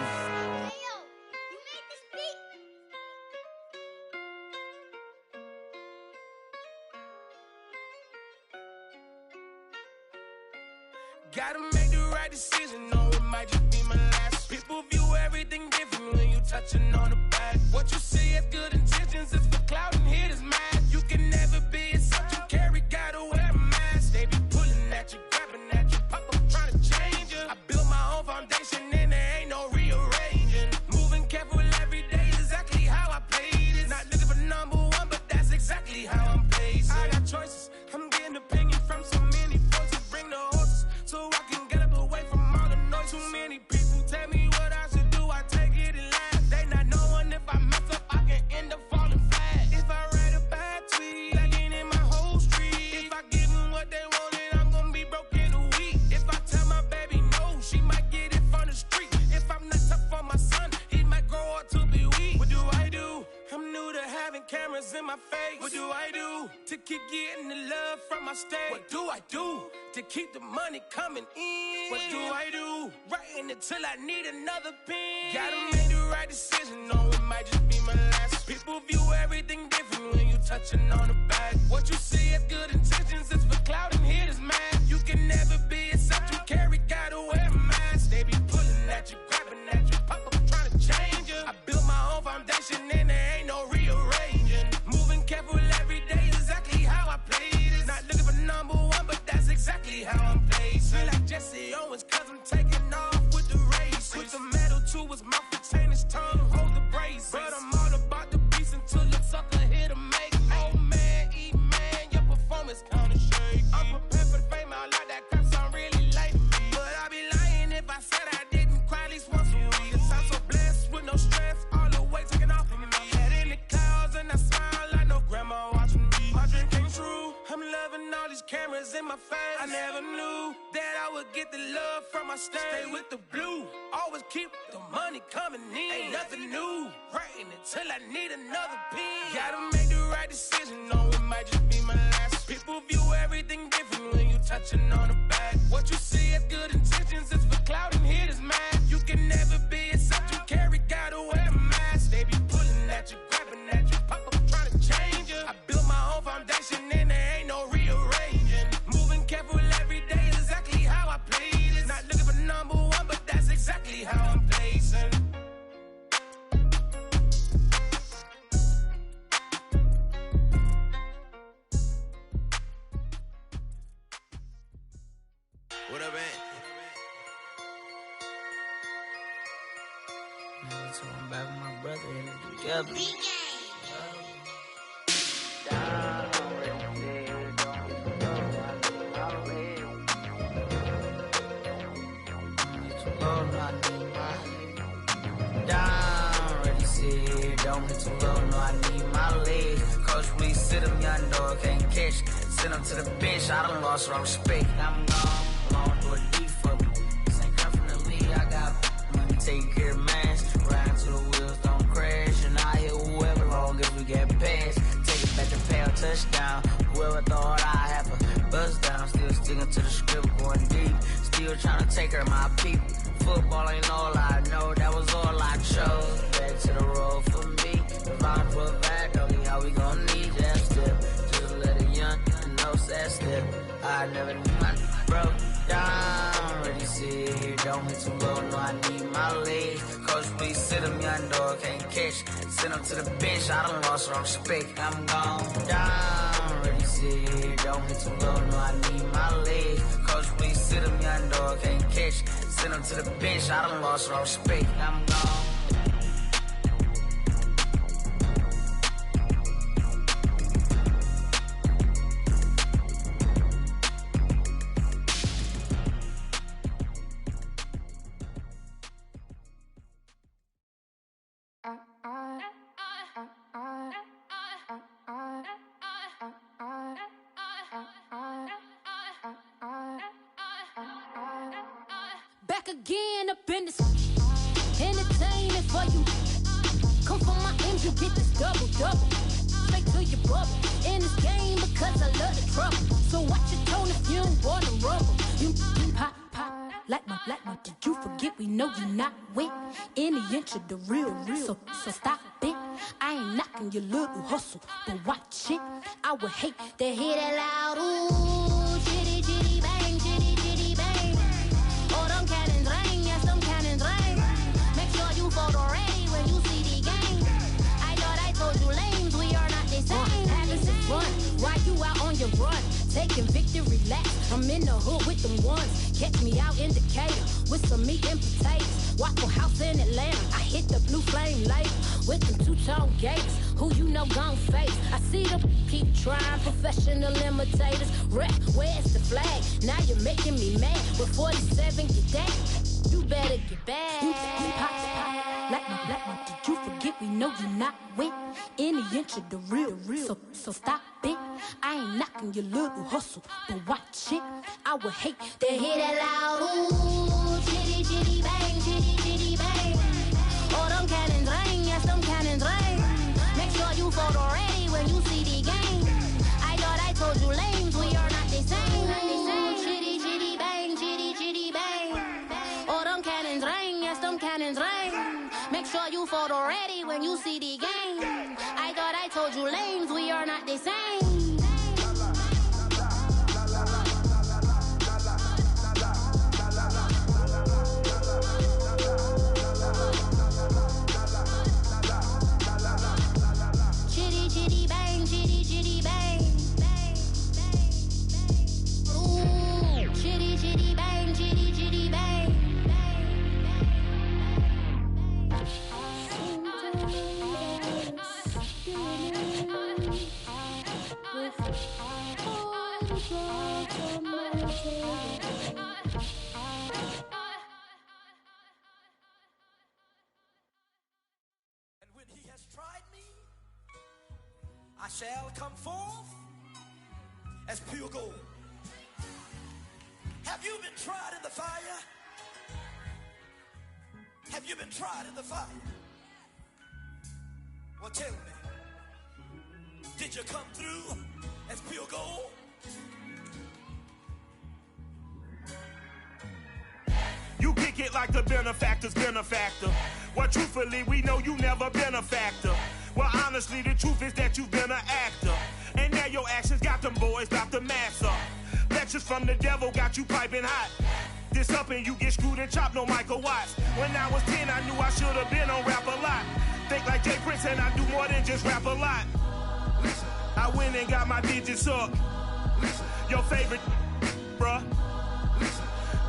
Gotta make the right decision, no, it might just be my last. People view everything different when you touching on the back. What you see as good intentions is for clout and hitters mad. You can never be a such you carry, gotta wear a mask. They be pulling at you, grabbing at you, pop up trying to change you. I built my own foundation and there ain't no rearranging. Moving careful every day is exactly how I played it. Not looking for number one, but that's exactly how I'm pacing. I got choices, I'm getting opinion from so many voices. Bring the horses so I can get up away from all the noise. Too many people tell me what I should do, I take it and laugh. They not knowing if I mess up, I can end up falling flat. If I write a bad tweet, that ain't in my whole street. If I give them what they wanted, I'm gonna be broke in a week. If I tell my baby no, she might get it from the street. If I'm not tough for my son, he might grow up to be weak. What do I do? I'm new to having cameras in my face. What do I do to keep getting the love from my state? What do I do to keep the money coming in? What do I do? Writing until I need another pen. Gotta make the right decision, no, it might just be my last. People view everything different when you touching on the back. What you see as good intentions is for clout and hitters mad. You can never be a such you carry, gotta wear a mask. They be pulling at you, grabbing at you, pop up trying to change you. I built my own foundation and there ain't no rearranging. Moving careful every day is exactly how I played it. Not looking for number one, but that's exactly how I'm placed. Feel like Jesse Owens, cause I'm taking off with the race. Put the metal to his mouth, retain his tongue, hold the brace. But I'm all about the beast until the sucker hit a make. Oh man, eat man, your performance kinda shake. I'm prepared for the fame, I like that crap sound really like me. But I'd be lying if I said I didn't cry at least once a week. Cause I'm so blessed with no stress, all the weight taken off of me. Head in the clouds and I smile like no grandma watching me. My dream came true, I'm loving all these cameras in my face. I never knew that I would get the love from my state. Stay with the blue, always keep the money coming in. Ain't nothing new, writing until I need another pen. Gotta make the right decision, no, it might just be my last. People view everything different when you touching on the back. What you see as good intentions is for clout and hitters mad. You can never be a such you carry, gotta wear a mask. They be pulling at you, grabbing at you, pop up trying to change you. I built my own foundation and there ain't no rearranging. Moving careful every day is exactly how I played it. Not looking for number one, but that's exactly how I'm placing. What up, man? Never told back with my brother and it together. Don't be too low, no, I need my legs. Coach, please sit him, young dog, can't catch. Send him to the bench, I done lost all respect. I'm gone, long to a deep for me. This ain't come from the league, I got money, take care of mine. Ride till the wheels don't crash. And I hit whoever long as we get past. Take it back to pay a touchdown. Whoever thought I have a buzz down. Still sticking to the script, going deep. Still trying to take care of my people. Football ain't all I know, that was all I chose. Back to the road for me. If I provide, don't need how we gon' need that step. Just let a young know that step. I never knew my broke down. Ready, sit here, don't hit too low, no, I need my legs. Coach, please sit him, young dog, can't catch. Send him to the bench, I done lost all respect. I'm gone down. Ready, sit here, don't hit too low, no, I need my legs. Coach, please sit him, young dog, can't catch. Send him to the bench, I done lost all respect. I'm gone. Back again up in this entertainment for you. Come for my M's, you get this double. Straight to your bubble. In this game because I love the trouble. So watch your tone if you don't wanna rumble. You pop like my did you forget we know you not with any inch of the real. So stop it. I ain't knocking your little hustle, but watch it. I would hate to hear that loud ooh, chitty bang, chitty bang. making victory laps. I'm in the hood with them ones. Catch me out in Decatur with some meat and potatoes. Waffle House in Atlanta. I hit the blue flame later with them two-tone gators. Who you know gon' face? I see them keep trying, professional imitators. Rep, where's the flag? Now you're making me mad. With 47, get that. You better get back. Pop, like my, did you forget we know you're not with any inch of the real. So stop it. I ain't knocking your little hustle, but watch it. I would hate to hear that loud. Ooh, chitty, chitty, bang, chitty, chitty, bang. Oh, them cannons ring, yes, them cannons ring. Make sure you photo ready when you see the game. I thought I told you lames, we are not the same. Chitty, chitty, bang, chitty, chitty, bang. Oh, them cannons ring, yes, them cannons ring. Make sure you photo ready when you see the game. I thought I told you lames, we are not the same. I shall come forth as pure gold. Have you been tried in the fire? Have you been tried in the fire? Well, tell me, did you come through as pure gold? You kick it like the benefactor's benefactor. Well, truthfully, we know you never been a factor. Well, honestly, the truth is that you've been an actor. And now your actions got them boys dropped the mask up. Lectures from the devil got you piping hot. This up and you get screwed and chopped, no Michael Watts. When I was 10, I knew I should have been on Rap a Lot. Think like Jay Prince and I do more than just rap a lot. I went and got my digits up. Your favorite, bruh.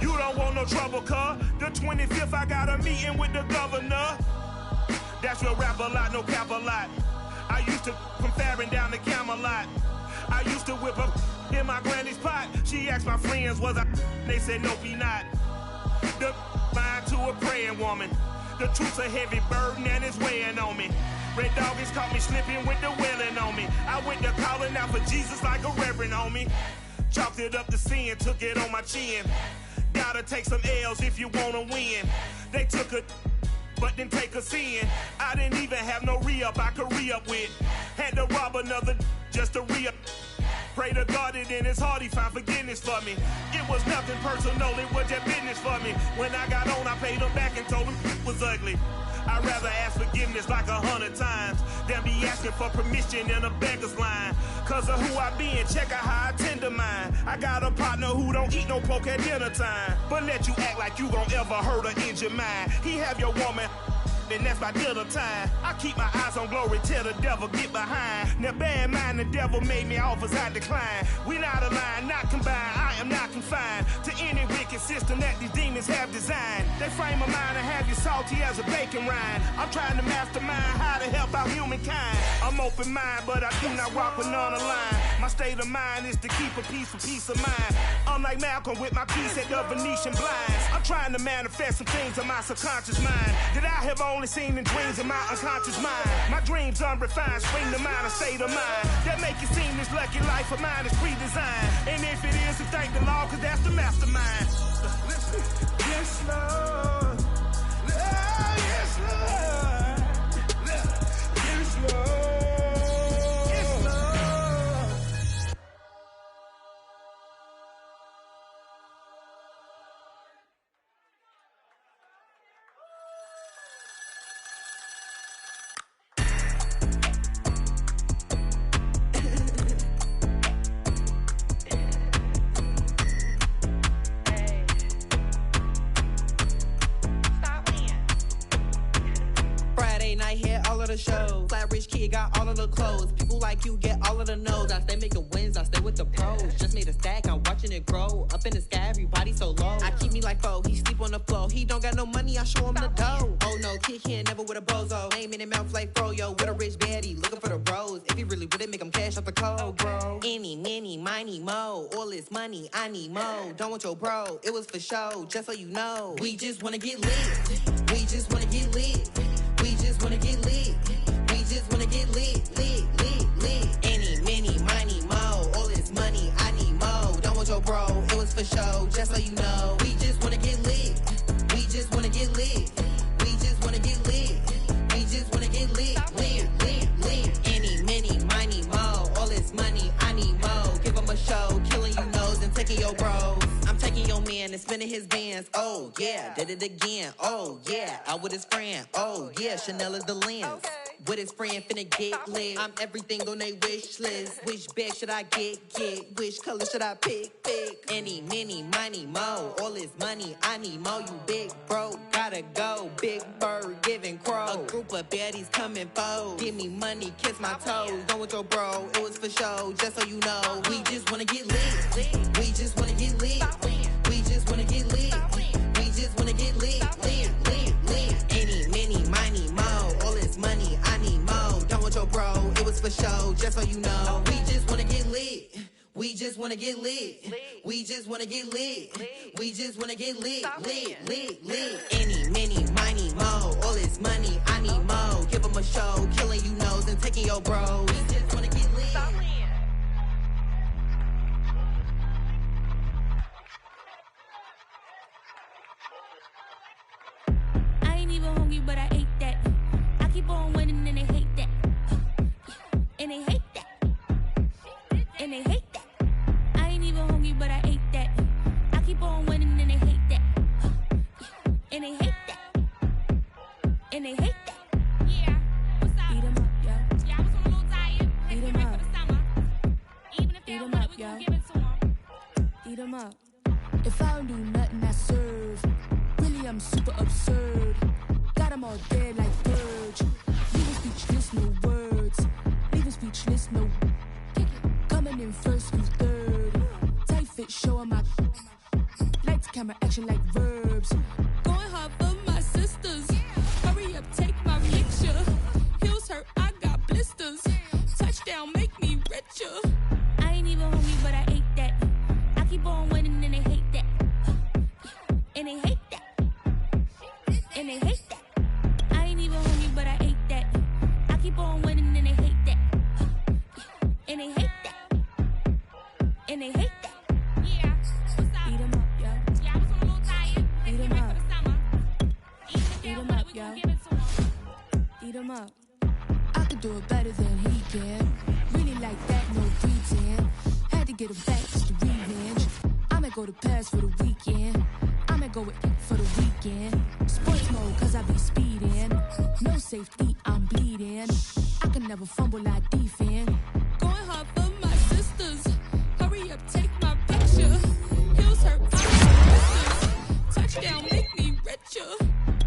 You don't want no trouble, cuz. The 25th, I got a meeting with the governor. That's real rap a lot, no cap a lot. I used to from Farron down to Camelot. I used to whip up in my granny's pot. She asked my friends, was I? They said, nope, he not. The line to a praying woman. The truth's a heavy burden and it's weighing on me. Red Doggies caught me slipping with the wailing on me. I went to calling out for Jesus like a reverend on me. Chalked it up to sin, took it on my chin. Gotta take some L's if you wanna win. They took a but didn't take a sin. I didn't even have no re-up I could re-up with. Had to rob another just to re-up. Pray to God that in his heart he found forgiveness for me. It was nothing personal, it was just business for me. When I got on, I paid him back and told him it was ugly. I'd rather ask forgiveness like 100 times than be asking for permission in a beggar's line. Cause of who I be and check out how I tend to mine. I got a partner who don't eat no pork at dinner time, but let you act like you gon' ever hurt or injure mine. He have your woman, and that's my dinner time. I keep my eyes on glory till the devil get behind. Now bear in mind the devil made me offers I decline. We not aligned, not combined, I am not confined to any wicked system that these demons have designed. They frame a mind and have you salty as a bacon rind. I'm trying to mastermind how to help out humankind. I'm open mind, but I do not rock with none aligned. My state of mind is to keep a peace for peace of mind. Unlike Malcolm with my piece at the Venetian blinds. I'm trying to manifest some things in my subconscious mind that I have only seen in dreams in my unconscious mind. My dreams unrefined, spring to mind, a state of mind that make it seem this lucky life of mine is pre-designed. And if it is, then thank the Lord, cause that's the mastermind. Yes, Lord. Yes, Lord. Yes, Lord. the show. Flat rich kid got all of the clothes. People like you get all of the no's. I stay making wins, I stay with the pros. Just made a stack, I'm watching it grow. Up in the sky, everybody so low. I keep me like foe, he sleep on the floor. He don't got no money, I show him the dough. Oh no, kid can't never with a bozo. Name in the mouth like froyo. With a rich baddie, looking for the bros. If he really with it, make him cash out the cold, bro. Any, many, miny, mo. All this money, I need mo. Don't want your bro, it was for show. Just so you know, we just wanna get lit. We just wanna get lit. We just wanna get lit. We just wanna get lit, lit, lit, lit. Any, many, miny, mo. All this money, I need mo. Don't want your bro, it was for show. Just so you know, we just wanna get lit. We just wanna get lit. We just wanna get lit. We just wanna get lit, lit, lit, lit. Any, many, miny, mo. All this money, I need mo. Give him a show, killing you nose and taking your bros. I'm taking your man and spinning his bands. Oh yeah, did it again. Oh yeah, out with his friend. Oh yeah, Chanel is the lens. With his friend finna get lit. I'm everything on they wish list. Which bag should I get? Which color should I pick? Any, many, money, mo. All this money, I need mo. You big bro, gotta go. Big bird giving crow. A group of baddies coming foes. Give me money, kiss my toes. Don't want your bro, it was for show. Just so you know, we just wanna get lit. We just wanna get lit. We just wanna get lit. We just wanna get lit, lit, lit, lit. Any, many, money, mo. All this money, I need mo. Don't want your bro, it was for show. Just so you know, we just wanna get lit. We just wanna get lit. We just wanna get lit. We just wanna get lit, lit, lit, lit. Any, many, money, mo. All this money, I need mo. Give him a show, killing you nose and taking your bros. We just wanna get lit. I ain't even hungry, but I ate that. I keep on winning and they hate that. And they hate that. And they hate that. I ain't even hungry, but I ate that. I keep on winning and they hate that. And they hate that. And they hate that. Yeah, what's up? Eat 'em up, yo. Yeah, I was on a little diet. Eat 'em up. For the summer. Even if they don't want it, we gon' give it to 'em. Eat 'em up. If I don't do nothing, I serve. Really, I'm super absurd. Got 'em all dead like Verge. Leaving speechless, no words. Leaving speechless, no. Coming in first, you third. Tight fit, showing my. Lights, camera, action like verbs. Going hard for my sisters. Hurry up, take my picture. Heels hurt, I got blisters. Touchdown, make me richer. I ain't even hungry, but I ate that. I keep on winning and they hate that. And they hate that. And they hate that. I ain't even hungry, but I ate that. I keep on winning and they hate that. And they hate that. And they hate that. Yeah, what's up? Eat 'em up, yo. Yeah, I was on a little diet. Eat 'em Get ready up. for the summer. Even if they Eat don't 'em want up, it, we yo. gon' give it to 'em. Eat 'em up. I could do it better than he can. Really like that, no pretend. Had to get him back just to revenge. I'ma go to Paris for the weekend. I'ma go with it for the weekend. Sports mode, cause I be speeding. No safety, I'm bleeding. I can never fumble, I defend. Going hard for my sisters. Hurry up, take my picture. Heels hurt, I got blisters. Touchdown, make me richer.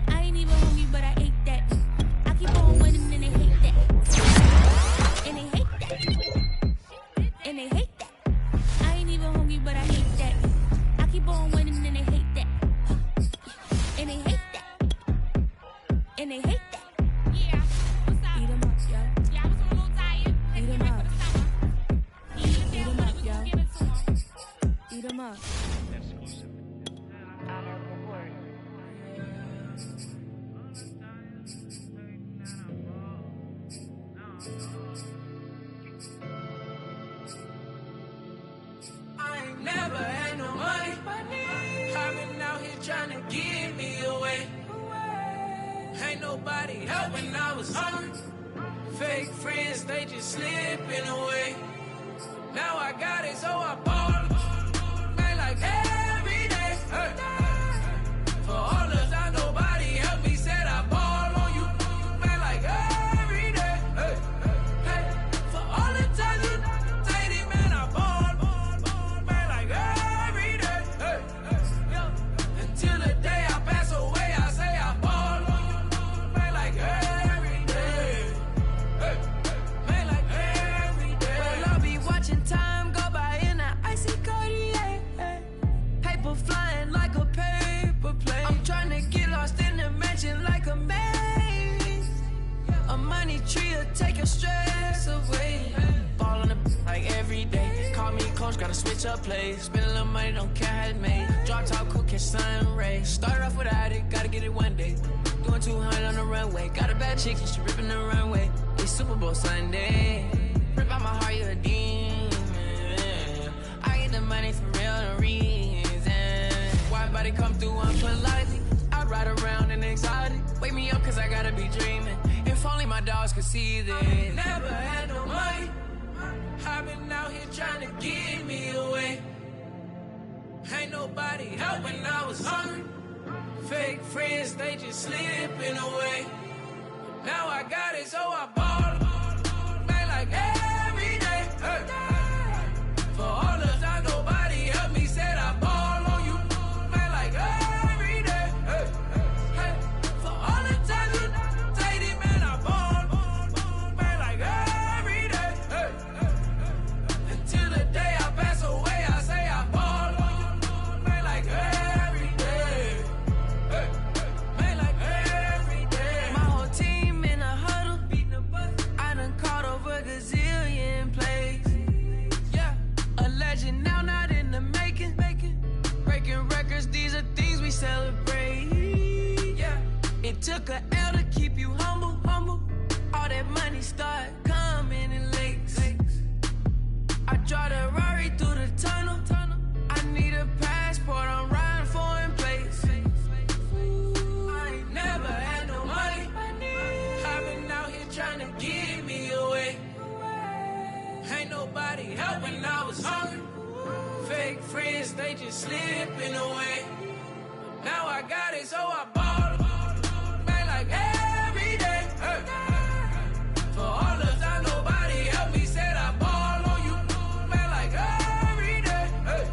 I ain't even hungry, but I ate that. I keep on winning and they hate that. And they hate that. And they hate that. I ain't even hungry, but I hate that. I keep on winning and they hate that. And they hate that. And they hate that. Yeah, what's up? Eat 'em up, yo. Yeah, I was on a little diet. Eat 'em Get ready up. for the summer. Even if they Eat don't 'em want up, it, we yo. gon' give it to 'em. Eat 'em up. I ain't never had no money. I've been out here trying to give me away. Ain't nobody helping, I was hungry. Fake friends, they just slipping away. Now I got it, so I ball. Man, like every day. Hey. For all the time nobody helped me, said I ball on you. Man, like every day. Hey. Hey. For all the time you dated, man, I ball. Man, like every day. Hey. Hey. Until the day I pass away, I say I ball on you. Man, like every day. She'll take your stress away. Ball on the like every day. Call me coach, gotta switch up plays. Spend a little money, don't care how it's made. Drop top, cool, catch sun rays. Start off without it, gotta get it one day. Doing 200 on the runway. Got a bad chick, she ripping the runway. It's Super Bowl Sunday. Rip out my heart, you a demon. I get the money for real, no reason. Why body come through unpolitely? I ride around in exotic. Wake me up cause I gotta be dreaming. If only my dogs could see this. Never had no money. I've been out here trying to give me away. Ain't nobody help when I was hungry. Fake friends, they just slipping away. Now I got it, so I ball. Man, like every day. Hey. For all the time nobody helped me, said I ball on you. Man, like every day. Hey. Hey. For all the time you dated, man, I ball. Man, like every day. Hey. Until the day I pass away, I say I ball on you. Man, like every day. Hey. Man, like every day. My whole team in a huddle, beating the bus. I done caught over gazillion plays. Yeah, a legend now, not in the making. Breaking records, these are things we celebrate. Yeah, it took a L to keep you humble. All that money start coming in lakes. I drive the Rari through the tunnel. I need a passport, I'm riding foreign place. I ain't never had no money. I've been out here trying to give me away. Ain't nobody help when I was hungry. Fake friends, they just slipping away. Now I got it, so I ball. Man, like every day. Hey. For all the time nobody helped me, said I ball on you. Man, like every day. Hey.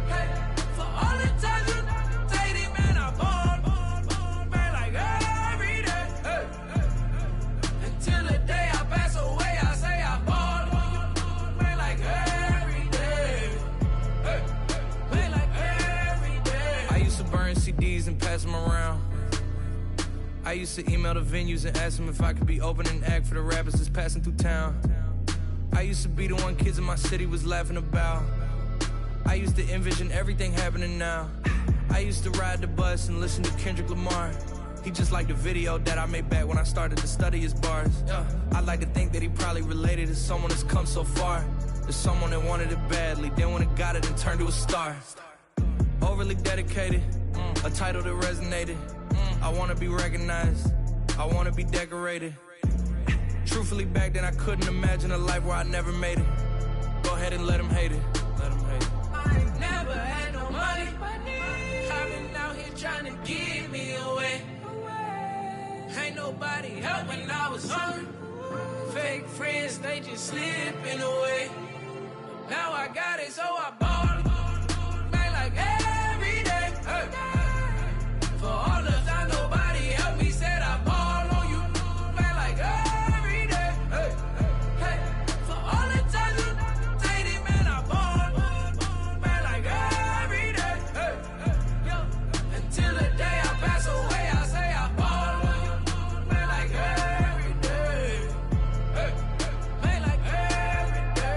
Hey. For all the time you dated, man, I ball. Man, like every day. Hey. Until the day I pass away, I say I ball on you. Man, like every day. Hey. Man, like every day. I used to burn CDs and pass them around. I used to email the venues and ask them if I could be opening act for the rappers that's passing through town. I used to be the one kids in my city was laughing about. I used to envision everything happening now. I used to ride the bus and listen to Kendrick Lamar. He just like the video that I made back when I started to study his bars. I'd like to think that he probably related to someone that's come so far. To someone that wanted it badly, then when it got it and turned to a star. Overly dedicated, a title that resonated. I wanna be recognized, I wanna be decorated. Truthfully, back then I couldn't imagine a life where I never made it. Go ahead and let them hate it. I ain't never had no money. I've been out here trying to give me away. Ain't nobody help when I was hungry. Fake friends, they just slipping away. Now I got it, so I ball. Man, like every day. Hey. For all the time nobody helped me, said I ball on you. Man, like every day. Hey. Hey. For all the time you dated, man, I ball. Man, like every day. Hey. Yo. Until the day I pass away, I say I ball on you. Man, like every day. Hey. Man, like every day.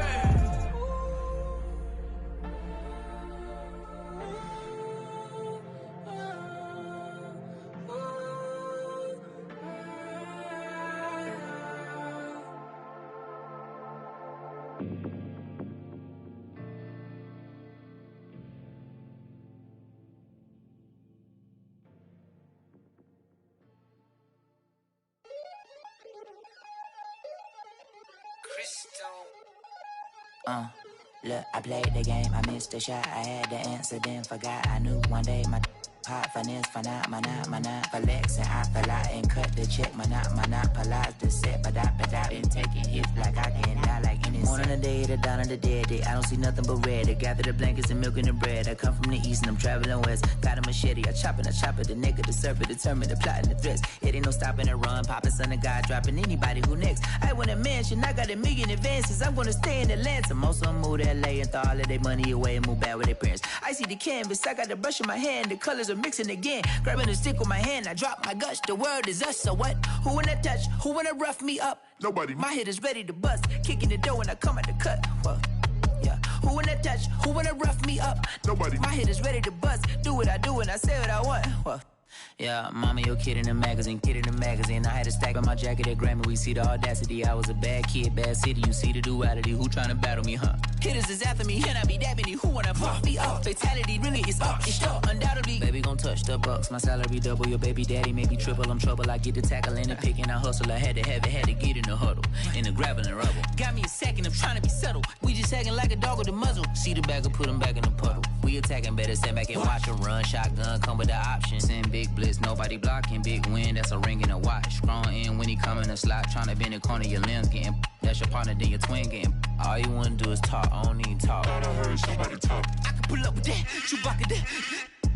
Look, I played the game, I missed the shot. I had the answer, then forgot. I knew one day my hot finesse, for not, flexing. I fell out and cut the check, monopolize the set, but I been taking hits like I can die like any. Morning to day, the dawn of the dead day. I don't see nothing but red. I gather the blankets and milk and the bread. I come from the east and I'm traveling west. Got a machete, I chop it, the neck of the serpent, determined the plot and the threats. It ain't no stopping and run, popping son of God, dropping anybody who next. I want a mansion, I got a million advances. I'm gonna stay in Atlanta. Most of them move to LA and throw all of their money away and move back with their parents. I see the canvas, I got the brush in my hand, the colors are mixing again. Grabbing the stick with my hand, I drop my guts. The world is us, so what? Who wanna touch? Who wanna rough me up? Nobody. My head is ready to bust, kicking the door when I come at the cut. Well, yeah. Who wanna touch? Who wanna rough me up? Nobody. My head is ready to bust. Do what I do and I say what I want. Well, yeah, mama, your kid in the magazine, I had a stack on my jacket at Grammy. We see the audacity. I was a bad kid, bad city. You see the duality. Who tryna battle me, huh? Hitters is after me, and I be that many. Who wanna fuck me up? Fatality really is up. It's up, undoubtedly. Baby gon' touch the bucks. My salary double. Your baby daddy maybe triple. I'm trouble. I get the tackling and picking. I hustle. I had to have it. Had to get in the huddle. In the gravel and rubble. Got me a second. I'm trying to be subtle. We just acting like a dog with a muzzle. See the bagger, put him back in the puddle. We attacking, better stand back and watch him run. Shotgun come with the option. Send big blitz. Nobody blocking. Big win. That's a ring and a watch. Strong in when he come in the slot. Trying to bend the corner. Your limbs getting. That's your partner. Then your twin getting. All you wanna do is talk. I don't need talk. Thought I heard somebody talk. I can pull up with that. Chewbacca that.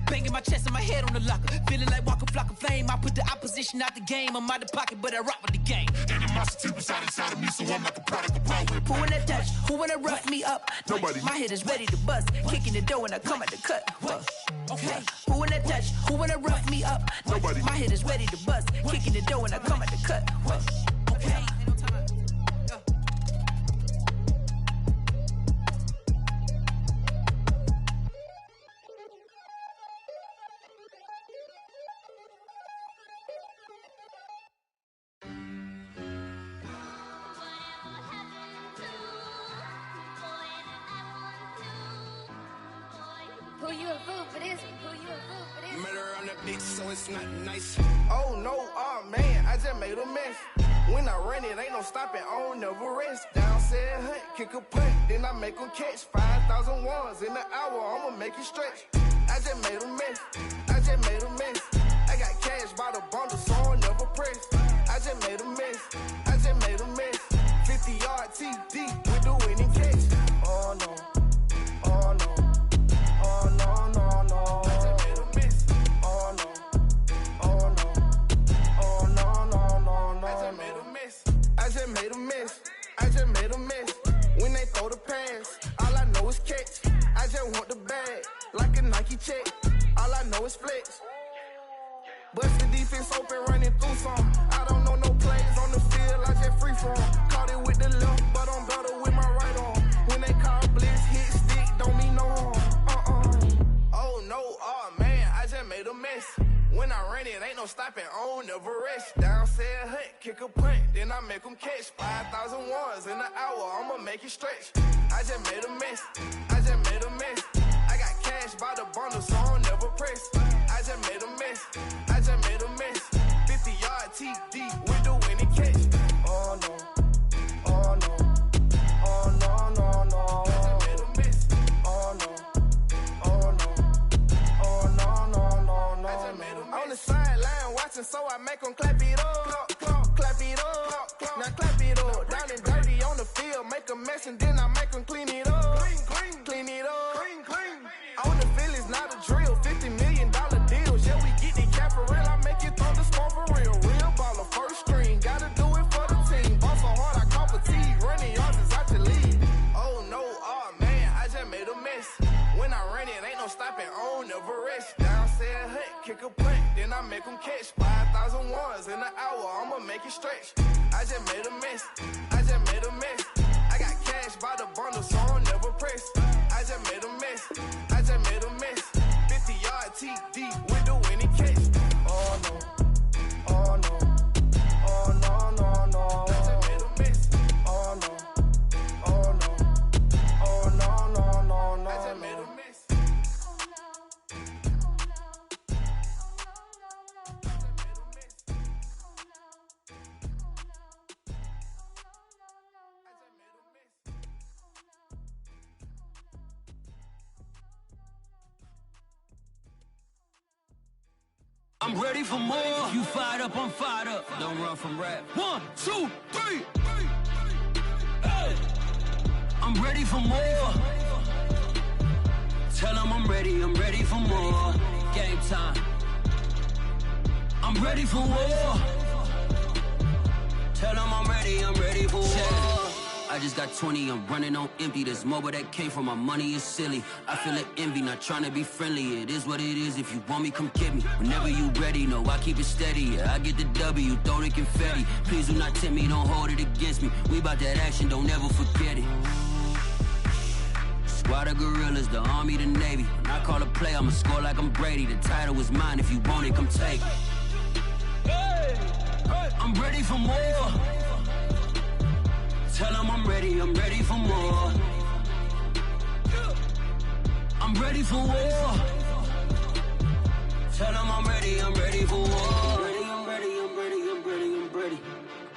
Banging my chest and my head on the locker. Feeling like Walker Flock of Flame. I put the opposition out the game. I'm out the pocket, but I rock with the game. Animosity reside inside of me, so I'm like a product of power. Who wanna touch? Who wanna rough me up? Nobody. My head is ready to bust. Kicking the door when I come at the cut. Okay. Who wanna touch? Who wanna rough me up? Nobody. My head is ready to bust. Kicking the door when I come at the cut. Okay. Who you a fool for this? Who you a fool for this? Murder on the bitch, so it's not nice. Oh no, oh man, I just made a mess. When I run it, ain't no stopping, I don't never rest. Down said hunt, kick a punt, then I make them catch. 5,000 ones in an hour, I'ma make it stretch. I just made a mess, I just made a mess. I got cash by the bundle, so I never press. I just made a mess, I just made a mess. 50-yard TD with the winning catch. Oh no, oh no. Oh no, no, no. I just made a mess. Oh no. Oh no. Oh no, no, no, no. I just made a mess. I just made a mess. I just made a mess. When they throw the pass, all I know is catch. I just want the bag, like a Nike check. All I know is flex. Bust the defense open, running through some. I don't know no plays on the field, I just free for 'em. Caught it with the left, but I'm better with my right arm. When they call blitz, hit stick, don't mean no harm. Oh no, oh man, I just made a mess. When I ran it, ain't no stopping, on never rest. Down said hunt, kick a punt, then I make them catch. 5,000 ones in an hour, I'ma make it stretch. I just made a mess, I just made a mess. I got cash by the bundle, so I never press. I just made a mess, I just made a mess. 50-yard TD with the winning catch. Oh no, oh no, oh no, no, no. I just made a mess, oh no. On the sideline watching, so I make them clap it up. Clap it up. Now clap it up. Down and dirty on the field, make a mess and then I make them clean it up. Clean it up. On the field is not a drill. $50 million deals. Yeah, we get the cap for real. I make it thunderstorm for real. Real baller, first screen. Gotta do it for the team. Ball so hard, I call fatigue. Running yards is out your lead. Oh no, oh man, I just made a mess. When I ran it, ain't no stopping, on never rest. Down said hunt, kick a punt, then I make them catch. 5,000 ones in an hour, I'ma make it stretch. I just made a mess, I just made a mess. I got cash by the bundle, so I never press. I just made a mess, I just made a mess. 50-yard TD with the winning catch. Oh no, oh no, oh no, no, no. I just made a mess, oh no, oh no, oh no, no, no, no. I just made a mess. I'm ready for more. You fired up, I'm fired up. Don't run from rap. 1, 2, 3. Hey. I'm ready for more. Tell them I'm ready for more. Game time. I'm ready for war. Tell them I'm ready for war. I just got 20, I'm running on empty. This mobile that came from my money is silly. I feel like envy, not trying to be friendly. It is what it is, if you want me, come get me. Whenever you ready, no, I keep it steady. Yeah, I get the W, throw the confetti. Please do not tempt me, don't hold it against me. We bout that action, don't ever forget it. Squad of gorillas, the army, the navy. When I call a play, I'ma score like I'm Brady. The title is mine, if you want it, come take it. I'm ready for more. Tell them I'm ready for more. I'm ready for war. Tell them I'm ready for war.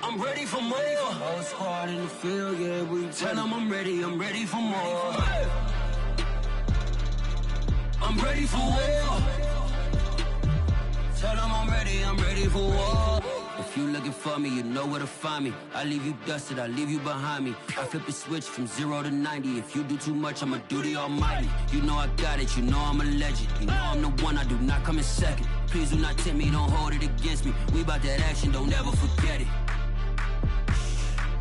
I'm ready for more. Whole squad in the field, yeah, we tell them I'm ready for more. I'm ready for war. Tell them I'm ready for war. If you looking for me, you know where to find me. I leave you dusted, I leave you behind me. I flip the switch from 0 to 90. If you do too much, I'ma do the almighty. You know I got it, you know I'm a legend. You know I'm the one, I do not come in second. Please do not tempt me, don't hold it against me. We bout that action, don't ever forget it.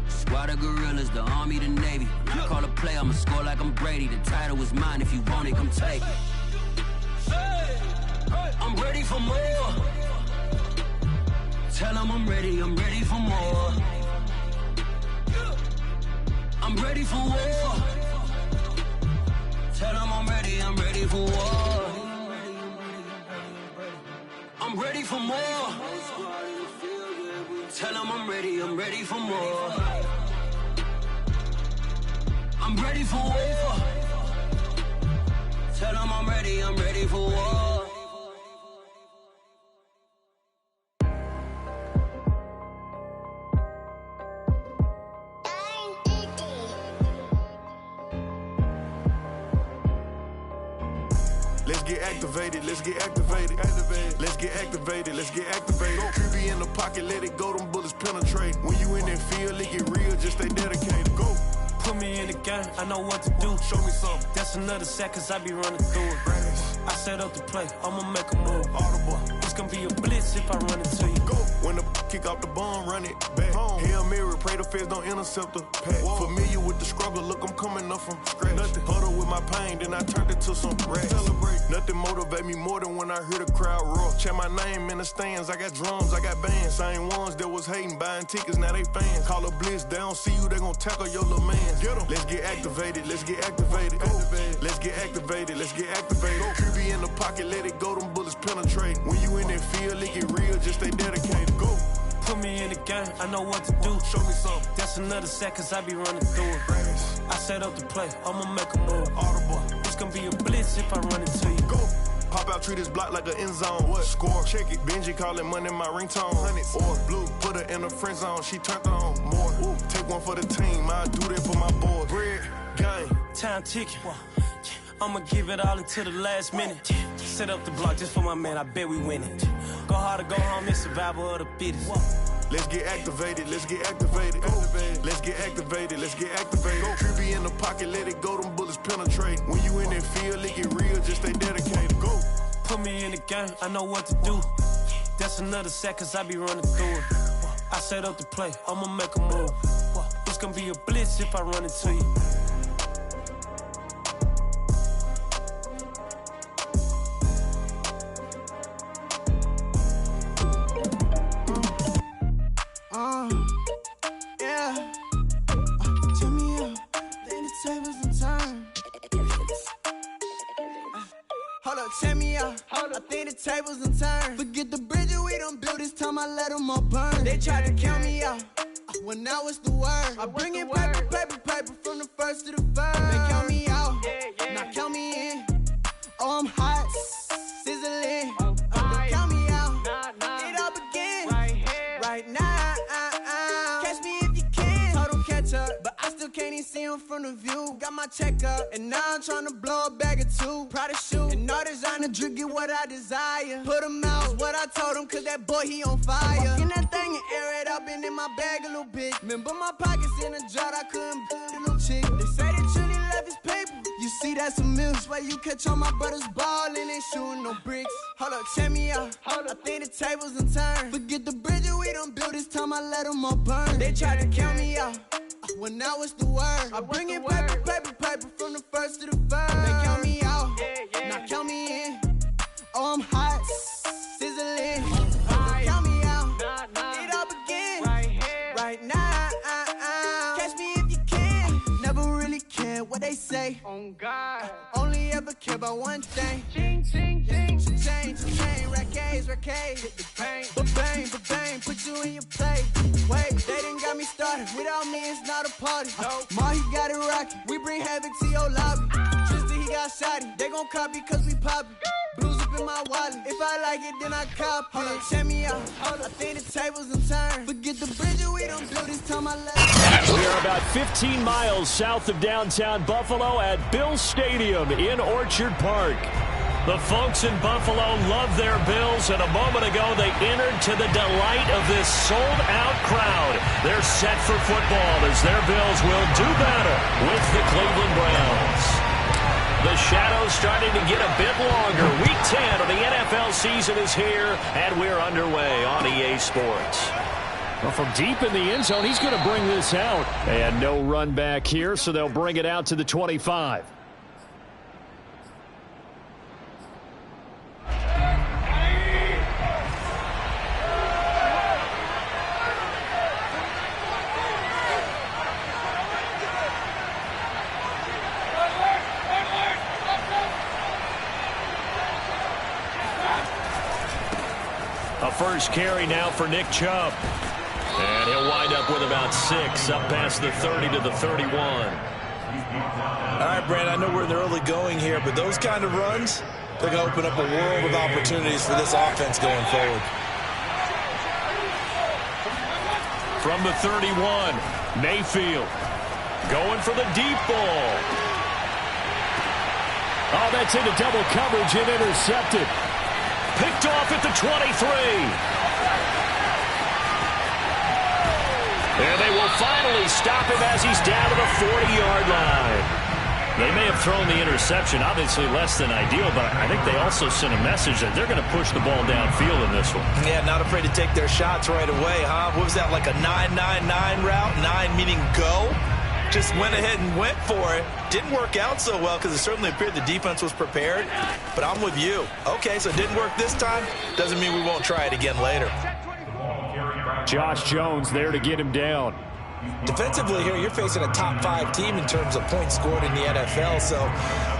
Squad of gorillas, the army, the navy. When I call a play, I'ma score like I'm Brady. The title is mine, if you want it, come take it. I'm ready for more. Tell them I'm ready for more. I'm ready for war. Tell them I'm ready for war. I'm ready for more. Tell them I'm ready for more. I'm ready for war. Tell them I'm ready for war. Let's get activated, let's get activated. Let's get activated, let's get activated. QB in the pocket, let it go, them bullets penetrate. When you in that field, it get real, just stay dedicated. Go. Put me in the game, I know what to do. Show me something. That's another set, cause I be running through it. I set up the play, I'ma make a move. Audible. It's gonna be a blitz if I run into you. Go. When the kick off the bomb, run it back. Home. Hail Mary, pray the feds don't intercept the pack. Familiar with the struggle, look, I'm coming up from scratch. Nothing. Huddle with my pain, then I turned it to some rats. Celebrate. Nothing motivate me more than when I hear the crowd roar. Chant my name in the stands, I got drums, I got bands. Same ones that was hating, buying tickets, now they fans. Call a blitz, they don't see you, they gon' tackle your little man. Get 'em. Let's get activated, let's get activated. Go. Let's get activated, let's get activated. Go. QB in the pocket, let it go, them bullets penetrate. When you in that field, it get real, just stay dedicated. Go. Put me in the game, I know what to do. Show me something. That's another set, cause I be running through it. I set up the play, I'ma make a move. Audible. It's gonna be a blitz if I run into you. Go. Pop out, treat this block like an end zone. What? Score, check it. Benji calling money my ringtone. Hundreds or blue, put her in the friend zone. She turned on more. Ooh. Take one for the team, I do that for my boy. Bread, game. Time ticking. I'ma give it all until the last minute. Set up the block just for my man, I bet we win it. Go hard or go home, it's survival of the fittest. Let's get activated, let's get activated. Go. Let's get activated, let's get activated. Go. QB in the pocket, let it go, them bullets penetrate. When you in that field, it get real, just stay dedicated. Go. Put me in the game, I know what to do. That's another set, cause I be running through it. I set up the play, I'ma make a move. It's gonna be a blitz if I run into you. Yeah. Turn me up, then the tables and turn. Hold up, check me out. I think the tables and turn. Forget the bridges we done built, this time I let them all burn. They tried to count me out, when now it's the word. I bring in paper, paper, paper from the first to the third. They count me out, now count me in. Oh, I'm hot, sizzling. Don't count me out, it all begins right now. Catch me if you can. Total catch up, but I still can't even see him from the view. Got my check up, and now I'm trying to blow a bag or two. Proud of shoe, and all designer drip, get what I desire. Put him out, what I told him, cause that boy, he on fire. Walking that thing and air it up, and in my bag a little bit. Remember my pockets in a drought, I couldn't build a little chick. They say the had some milk. Where you catch all my brothers ball and they shooting no bricks. Hold up, check me out. I think the tables done turned. Forget the bridges we done built. This time I let them all burn. They tried to count me out. Well, now it's the word. I bring it paper from the first to the third. They count me out. Now count me in. Oh, I'm hot. Sizzling. Count me out. It all begin. Right now. Catch me if you can. Never really care what they say. On God. Only ever care about one thing. Ching, ching, ching. Change. Rackets. Hit the pain. Bang. Put you in your place. Wait, they done got me started. Without me, it's not a party. Ma, he got it rockin'. We bring havoc to your lobby. Tristan, he got shotty. They gon' copy cause we poppin'. Blues up in my wallet. If I like it, then I cop it. Hold up, check me out. I think the tables done turned. Forget the bridge we don't build this time I left. We are about 15 miles south of downtown Buffalo at Bills Stadium in Orchard Park. The folks in Buffalo love their Bills, and a moment ago they entered to the delight of this sold-out crowd. They're set for football as their Bills will do battle with the Cleveland Browns. The shadow's starting to get a bit longer. Week 10 of the NFL season is here, and we're underway on EA Sports. Well, from deep in the end zone, he's going to bring this out. And no run back here, so they'll bring it out to the 25. A first carry now for Nick Chubb. And he'll wind up with about 6, up past the 30 to the 31. All right, Brandon, I know we're in the early going here, but those kind of runs, they're going to open up a world of opportunities for this offense going forward. From the 31, Mayfield going for the deep ball. Oh, that's into double coverage and intercepted. Picked off at the 23. And they will finally stop him as he's down to the 40-yard line. They may have thrown the interception, obviously less than ideal, but I think they also sent a message that they're going to push the ball downfield in this one. Yeah, not afraid to take their shots right away, huh? What was that, like a 9-9-9 route? 9 meaning go? Just went ahead and went for it. Didn't work out so well because it certainly appeared the defense was prepared. But I'm with you. Okay, so it didn't work this time. Doesn't mean we won't try it again later. Josh Jones there to get him down. Defensively here, you're facing a top 5 team in terms of points scored in the NFL. So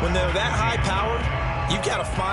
when they're that high-powered, you've got to find